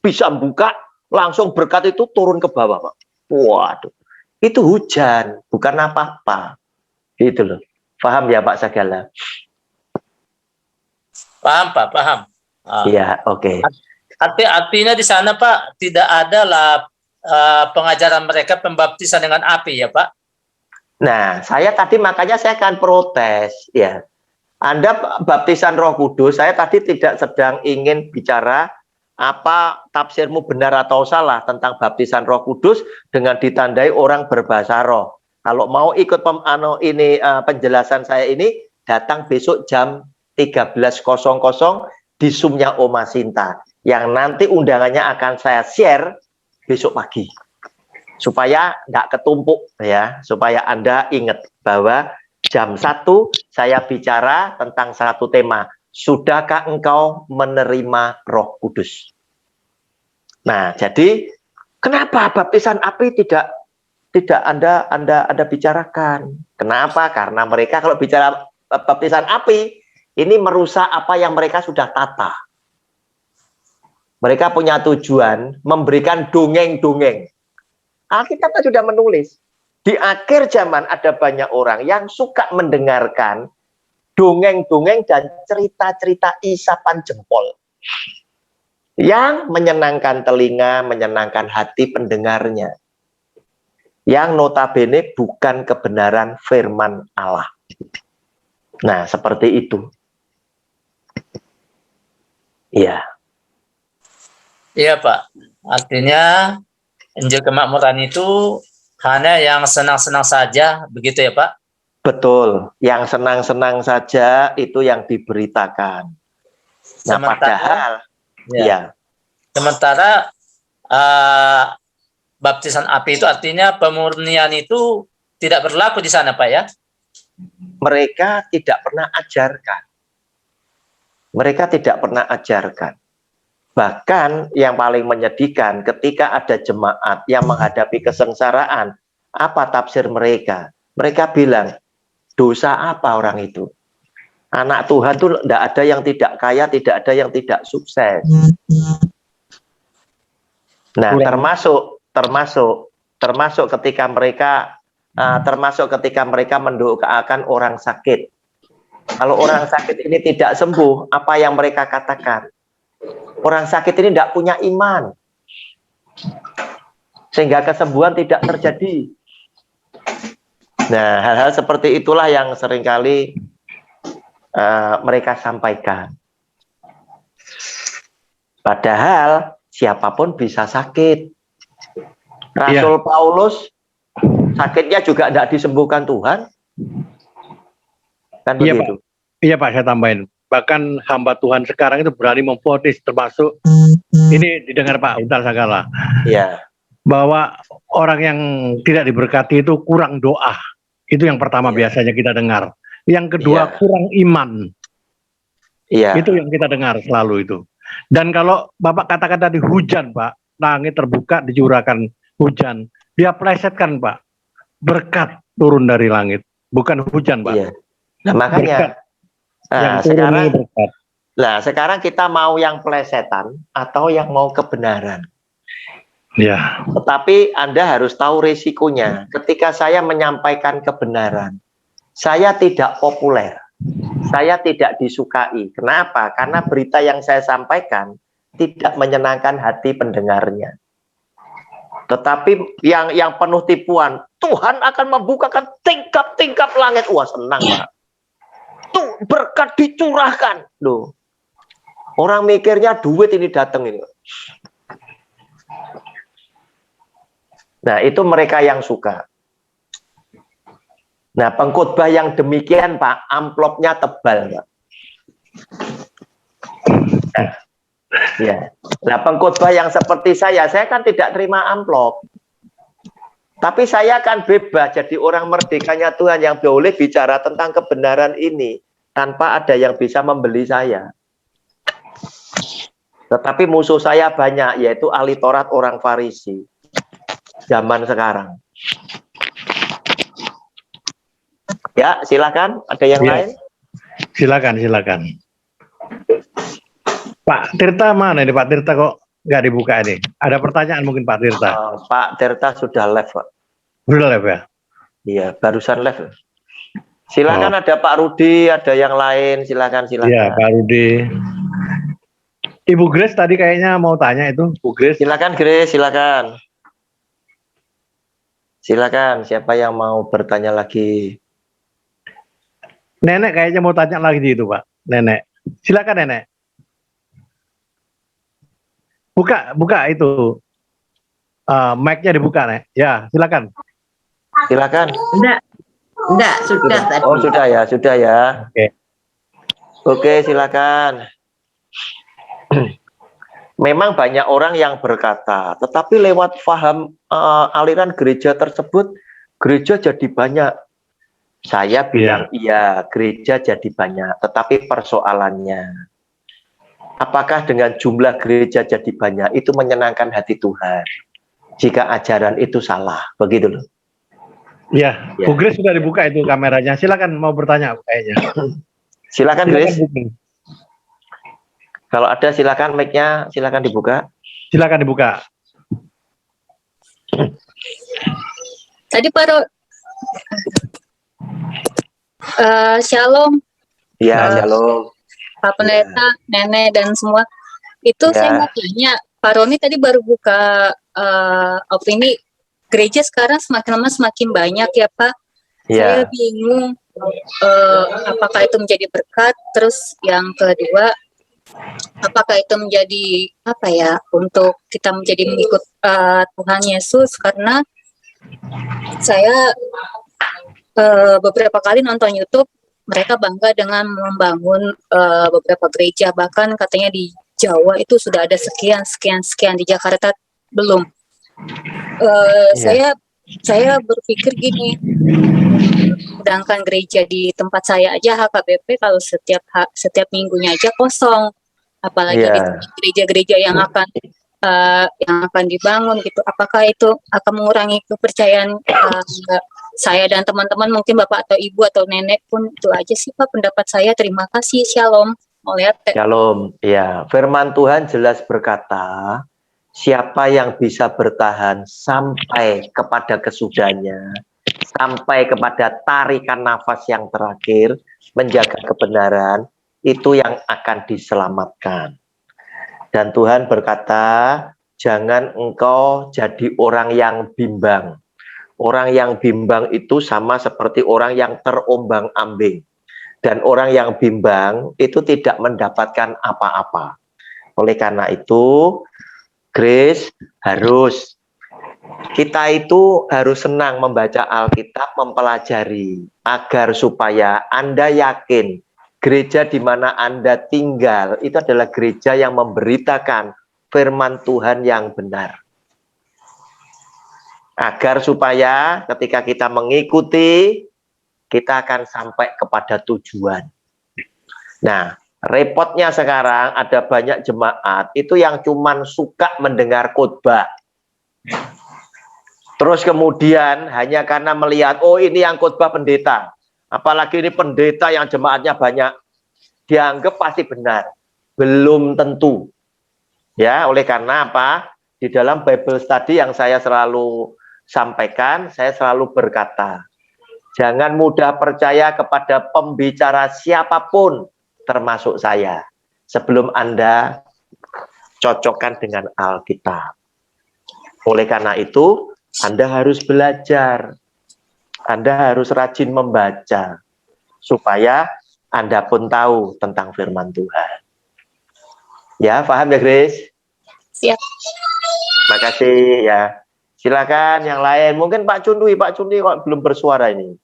Bisa buka, langsung berkat itu turun ke bawah, Pak. Waduh, itu hujan, bukan apa-apa. Gitu loh. Paham ya Pak Sagala? Paham Pak, paham. Iya, oke. Artinya di sana Pak tidak ada lah pengajaran mereka pembaptisan dengan api ya Pak? Nah, saya tadi makanya saya akan protes ya. Anda baptisan Roh Kudus, saya tadi tidak sedang ingin bicara apa tafsirmu benar atau salah tentang baptisan Roh Kudus dengan ditandai orang berbahasa roh. Kalau mau ikut penjelasan saya ini, datang besok jam 13.00 di Zoom-nya Oma Sinta, yang nanti undangannya akan saya share besok pagi supaya nggak ketumpuk ya, supaya Anda ingat bahwa jam 1 saya bicara tentang satu tema, sudahkah engkau menerima Roh Kudus? Nah, jadi kenapa baptisan api tidak Anda bicarakan? Kenapa? Karena mereka kalau bicara baptisan api ini merusak apa yang mereka sudah tata. Mereka punya tujuan memberikan dongeng-dongeng. Alkitab sudah menulis, di akhir zaman ada banyak orang yang suka mendengarkan dongeng-dongeng dan cerita-cerita isapan jempol yang menyenangkan telinga, menyenangkan hati pendengarnya, yang notabene bukan kebenaran firman Allah. Nah, seperti itu. Iya. Iya Pak, artinya Injil Kemakmuran itu hanya yang senang-senang saja, begitu ya Pak? Betul, yang senang-senang saja itu yang diberitakan. Nah, padahal, ya. Sementara baptisan api itu artinya pemurnian itu tidak berlaku di sana Pak ya? Mereka tidak pernah ajarkan. Mereka tidak pernah ajarkan. Bahkan yang paling menyedihkan ketika ada jemaat yang menghadapi kesengsaraan, apa tafsir mereka? Mereka bilang, dosa apa orang itu? Anak Tuhan tuh tidak ada yang tidak kaya, tidak ada yang tidak sukses. Nah, termasuk ketika mereka mendoakan orang sakit. Kalau orang sakit ini tidak sembuh, apa yang mereka katakan? Orang sakit ini tidak punya iman, sehingga kesembuhan tidak terjadi. Nah, hal-hal seperti itulah yang seringkali mereka sampaikan. Padahal siapapun bisa sakit. Rasul Paulus sakitnya juga tidak disembuhkan Tuhan. Kan begitu? Iya Pak, saya tambahin. Bahkan hamba Tuhan sekarang itu berani memvonis, termasuk ini didengar Pak Utar Sagala. Iya. Bahwa orang yang tidak diberkati itu kurang doa. Itu yang pertama biasanya kita dengar. Yang kedua kurang iman. Iya. Itu yang kita dengar selalu itu. Dan kalau Bapak katakan tadi hujan Pak, langit terbuka dicurahkan hujan. Dia plesetkan Pak. Berkat turun dari langit. Bukan hujan Pak. Iya. Nah makanya sekarang kita mau yang plesetan atau yang mau kebenaran. Ya. Tetapi Anda harus tahu risikonya. Ketika saya menyampaikan kebenaran, saya tidak populer, saya tidak disukai. Kenapa? Karena berita yang saya sampaikan tidak menyenangkan hati pendengarnya. Tetapi yang penuh tipuan, Tuhan akan membukakan tingkap-tingkap langit. Wah, senang Pak. Tuh berkat dicurahkan. Loh. Orang mikirnya duit ini datang ini. Nah, itu mereka yang suka. Nah, pengkhotbah yang demikian Pak, amplopnya tebal Pak. Ya. Nah, pengkhotbah yang seperti saya kan tidak terima amplop. Tapi saya akan bebas jadi orang merdekanya Tuhan yang boleh bicara tentang kebenaran ini tanpa ada yang bisa membeli saya. Tetapi musuh saya banyak, yaitu ahli Taurat orang Farisi zaman sekarang. Ya, silakan. Ada yang lain? Silakan. Pak Tirta mana nih Pak Tirta kok nggak dibuka ini? Ada pertanyaan mungkin Pak Tirta? Pak Tirta sudah live Pak. Sudah live ya? Iya, barusan live. Silakan ada Pak Rudi, ada yang lain, silakan. Iya, Pak Rudi. Ibu Grace tadi kayaknya mau tanya itu, Bu Grace. Silakan Grace, silakan. Silakan, siapa yang mau bertanya lagi? Nenek kayaknya mau tanya lagi itu Pak, Nenek. Silakan Nenek. Buka itu. Mic-nya dibuka, Nek. Ya, silakan. Silakan. Enggak, sudah tadi. Oh, sudah ya. Oke, silakan. Memang banyak orang yang berkata, tetapi lewat paham aliran gereja tersebut, gereja jadi banyak. Saya bilang iya, gereja jadi banyak, tetapi persoalannya, apakah dengan jumlah gereja jadi banyak itu menyenangkan hati Tuhan? Jika ajaran itu salah, begitu loh. Ya, Bu Grace sudah dibuka itu kameranya. Silakan mau bertanya kayaknya. Silakan Grace. Kalau ada silakan mic-nya silakan dibuka. Silakan dibuka. Tadi Pak Shalom. Ya, shalom. Pak Pendeta, Nenek dan semua. Itu saya mau tanya, Pak Roni tadi baru buka opini gereja sekarang semakin lama semakin banyak ya Pak. Saya bingung apakah itu menjadi berkat. Terus yang kedua, apakah itu menjadi apa ya untuk kita menjadi mengikut Tuhan Yesus? Karena saya beberapa kali nonton YouTube, mereka bangga dengan membangun beberapa gereja, bahkan katanya di Jawa itu sudah ada sekian, di Jakarta belum. Saya berpikir gini, sedangkan gereja di tempat saya aja HKBP kalau setiap minggunya aja kosong, apalagi di gereja-gereja yang akan dibangun gitu. Apakah itu akan mengurangi kepercayaan saya dan teman-teman, mungkin Bapak atau Ibu atau Nenek pun? Itu aja sih Pak pendapat saya. Terima kasih. Shalom. Shalom. Ya, firman Tuhan jelas berkata, siapa yang bisa bertahan sampai kepada kesudahannya, sampai kepada tarikan nafas yang terakhir, menjaga kebenaran, itu yang akan diselamatkan. Dan Tuhan berkata, jangan engkau jadi orang yang bimbang. Orang yang bimbang itu sama seperti orang yang terombang-ambing. Dan orang yang bimbang itu tidak mendapatkan apa-apa. Oleh karena itu, Grace kita itu harus senang membaca Alkitab, mempelajari, agar supaya Anda yakin gereja di mana Anda tinggal itu adalah gereja yang memberitakan firman Tuhan yang benar. Agar supaya ketika kita mengikuti, kita akan sampai kepada tujuan. Nah, repotnya sekarang ada banyak jemaat itu yang cuman suka mendengar khotbah. Terus kemudian hanya karena melihat, oh ini yang khotbah pendeta, apalagi ini pendeta yang jemaatnya banyak, dianggap pasti benar. Belum tentu. Ya, oleh karena apa? Di dalam Bible study yang saya selalu sampaikan, saya selalu berkata, jangan mudah percaya kepada pembicara siapapun, termasuk saya, sebelum Anda cocokkan dengan Alkitab. Oleh karena itu, Anda harus belajar, Anda harus rajin membaca, supaya Anda pun tahu tentang firman Tuhan. Ya, paham ya Grace? Siap. Makasih ya. Silakan yang lain. Mungkin Pak Cundwi kok belum bersuara ini.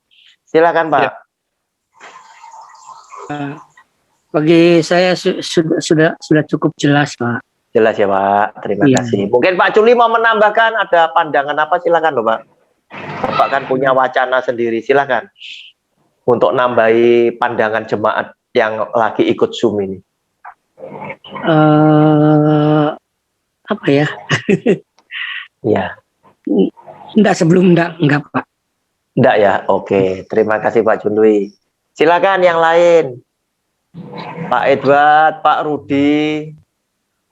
Silakan Pak. Ya. Bagi saya sudah cukup jelas Pak. Jelas ya Pak. Terima kasih. Mungkin Pak Cundwi mau menambahkan, ada pandangan apa? Silakan loh Pak. Bapak kan punya wacana sendiri. Silakan untuk nambahi pandangan jemaat yang lagi ikut Zoom ini. Apa ya? Ya. Enggak Pak. Enggak ya, oke. Terima kasih Pak Cundwi. Silakan yang lain. Pak Edward, Pak Rudi,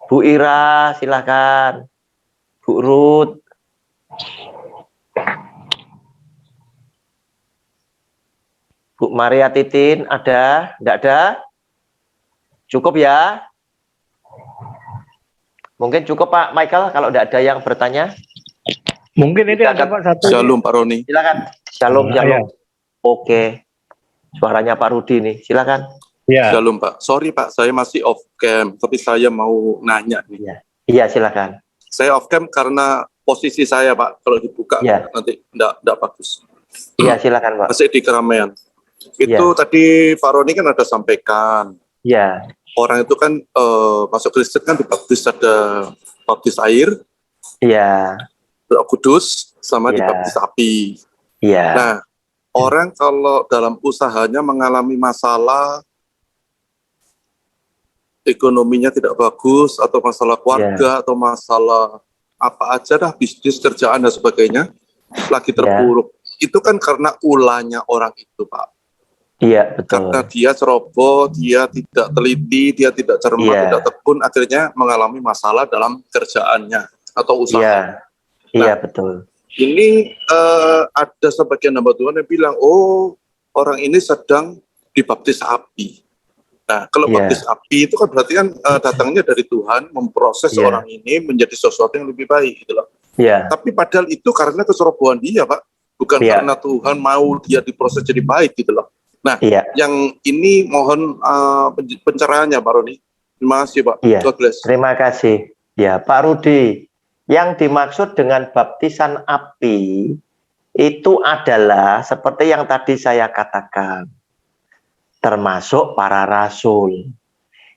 Bu Ira, silakan. Bu Ruth. Bu Maria Titin, ada? Enggak ada? Cukup ya? Mungkin cukup Pak Michael, kalau enggak ada yang bertanya. Mungkin ini ada Pak satu. Shalom Pak Roni. Silakan. Shalom. Ya. Oke. Suaranya Pak Rudi nih. Silakan. Ya. Shalom Pak. Sorry Pak, saya masih off cam, tapi saya mau nanya nih. Iya, silakan. Saya off cam karena posisi saya Pak, kalau dibuka nanti enggak bagus. Iya, silakan Pak. Masih di keramaian. Itu tadi Pak Roni kan ada sampaikan. Iya. Orang itu kan masuk Kristen kan dibaptis, ada baptis air. Iya. Roh Kudus sama dibaptis api. Iya. Nah, orang kalau dalam usahanya mengalami masalah ekonominya tidak bagus atau masalah keluarga atau masalah apa aja dah, bisnis, kerjaan dan sebagainya lagi terpuruk. Itu kan karena ulahnya orang itu, Pak. Iya, betul. Karena dia ceroboh, dia tidak teliti, dia tidak cermat, tidak tekun, akhirnya mengalami masalah dalam kerjaannya atau usaha. Iya, betul. Ini ada sebagian hamba Tuhan yang bilang, oh orang ini sedang dibaptis api. Nah, kalau baptis api itu kan berarti kan datangnya dari Tuhan memproses orang ini menjadi sesuatu yang lebih baik, gitu loh. Tapi padahal itu karena kecerobohan dia, Pak, bukan karena Tuhan mau dia diproses jadi baik, gitu loh. Nah, yang ini mohon pencerahannya, Pak Roni. Terima kasih Pak. Iya. God bless. Terima kasih. Ya, Pak Rudi, yang dimaksud dengan baptisan api itu adalah seperti yang tadi saya katakan, termasuk para rasul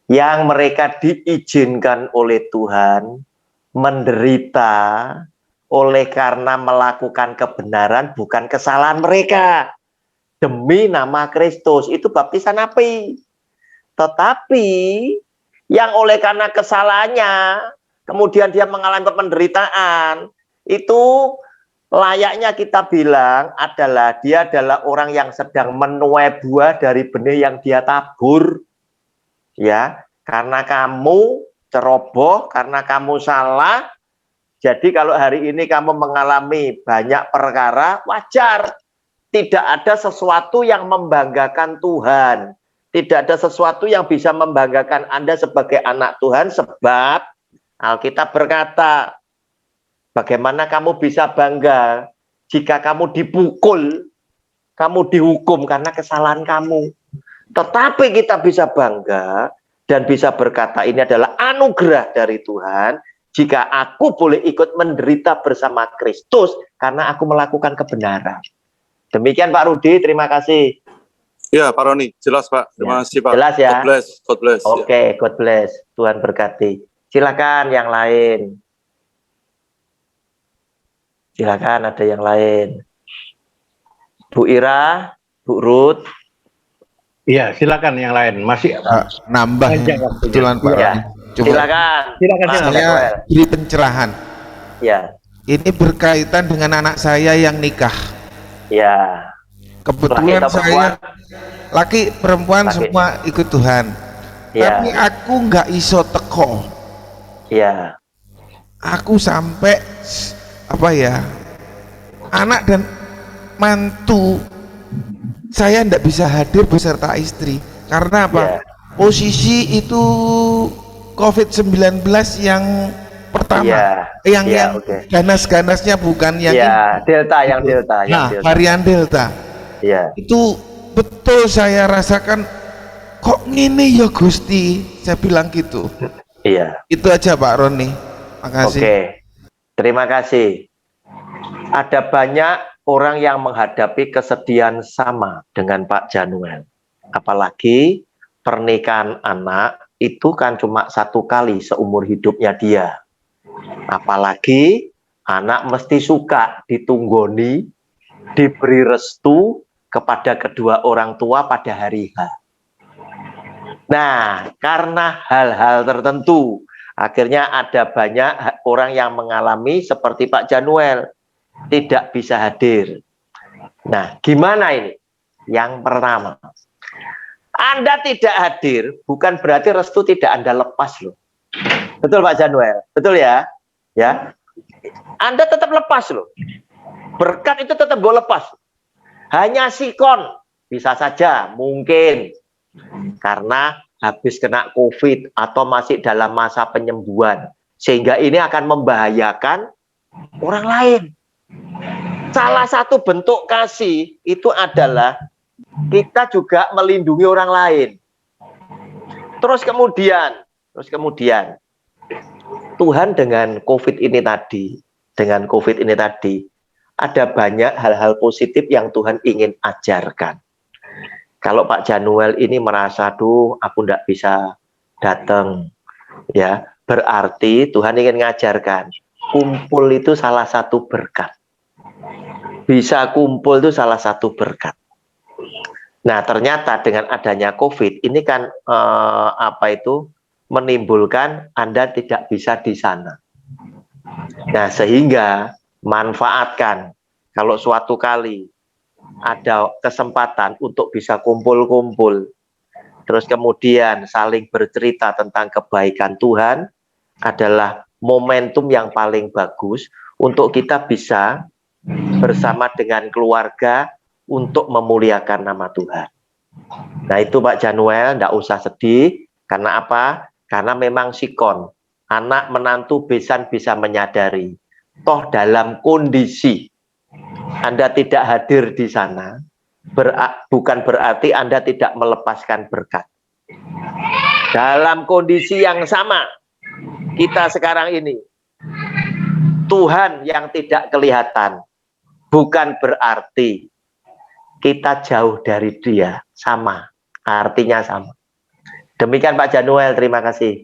yang mereka diizinkan oleh Tuhan menderita oleh karena melakukan kebenaran bukan kesalahan mereka demi nama Kristus. Itu baptisan api. Tetapi yang oleh karena kesalahannya kemudian dia mengalami penderitaan, itu layaknya kita bilang dia adalah orang yang sedang menuai buah dari benih yang dia tabur. Ya, karena kamu ceroboh, karena kamu salah. Jadi kalau hari ini kamu mengalami banyak perkara, wajar. Tidak ada sesuatu yang membanggakan Tuhan. Tidak ada sesuatu yang bisa membanggakan Anda sebagai anak Tuhan, sebab Alkitab berkata, bagaimana kamu bisa bangga jika kamu dipukul, kamu dihukum karena kesalahan kamu. Tetapi kita bisa bangga dan bisa berkata ini adalah anugerah dari Tuhan, jika aku boleh ikut menderita bersama Kristus karena aku melakukan kebenaran. Demikian Pak Rudi, terima kasih. Ya, Pak Roni, jelas Pak. Terima kasih Pak. Jelas ya. God bless. God bless. Oke, God bless. Tuhan berkati. Silakan yang lain. Silakan ada yang lain. Bu Ira, Bu Ruth. Iya, silakan yang lain. Masih nambah kebetulan Pak. Ya. Coba Silakan. saya beri pencerahan. Ya. Ini berkaitan dengan anak saya yang nikah. Ya. Kebetulan saya laki perempuan semua ikut Tuhan. Ya. Tapi aku nggak iso teko. Ya. Aku sampai anak dan mantu saya ndak bisa hadir beserta istri karena apa? Ya. Posisi itu COVID-19 yang pertama, yang ganas-ganasnya bukan yang Delta, yang Delta. Varian Delta. Ya. Itu betul saya rasakan, kok ngene ya Gusti, saya bilang gitu. Iya. Itu aja Pak Roni. Makasih. Oke. Terima kasih. Ada banyak orang yang menghadapi kesedihan sama dengan Pak Januel. Apalagi pernikahan anak itu kan cuma satu kali seumur hidupnya dia. Apalagi anak mesti suka ditunggoni, diberi restu kepada kedua orang tua pada hari H. Nah, karena hal-hal tertentu, akhirnya ada banyak orang yang mengalami seperti Pak Januel, tidak bisa hadir. Nah, gimana ini? Yang pertama, Anda tidak hadir bukan berarti restu tidak Anda lepas loh. Betul Pak Januel? Betul ya? Ya. Anda tetap lepas loh. Berkat itu tetap boleh lepas. Hanya sikon bisa saja mungkin karena habis kena COVID atau masih dalam masa penyembuhan, sehingga ini akan membahayakan orang lain. Salah satu bentuk kasih itu adalah kita juga melindungi orang lain. Terus kemudian Tuhan dengan COVID ini tadi, ada banyak hal-hal positif yang Tuhan ingin ajarkan. Kalau Pak Januel ini merasa, aku tidak bisa datang, ya berarti Tuhan ingin mengajarkan, kumpul itu salah satu berkat. Bisa kumpul itu salah satu berkat. Nah, ternyata dengan adanya COVID ini kan menimbulkan Anda tidak bisa di sana. Nah, sehingga manfaatkan kalau suatu kali ada kesempatan untuk bisa kumpul-kumpul, terus kemudian saling bercerita tentang kebaikan Tuhan, adalah momentum yang paling bagus untuk kita bisa bersama dengan keluarga untuk memuliakan nama Tuhan. Nah itu Pak Januel, tidak usah sedih. Karena apa? Karena memang sikon, anak menantu besan bisa menyadari, toh dalam kondisi Anda tidak hadir di sana, bukan berarti Anda tidak melepaskan berkat. Dalam kondisi yang sama kita sekarang ini, Tuhan yang tidak kelihatan bukan berarti kita jauh dari Dia, sama, artinya sama. Demikian Pak Januel, terima kasih.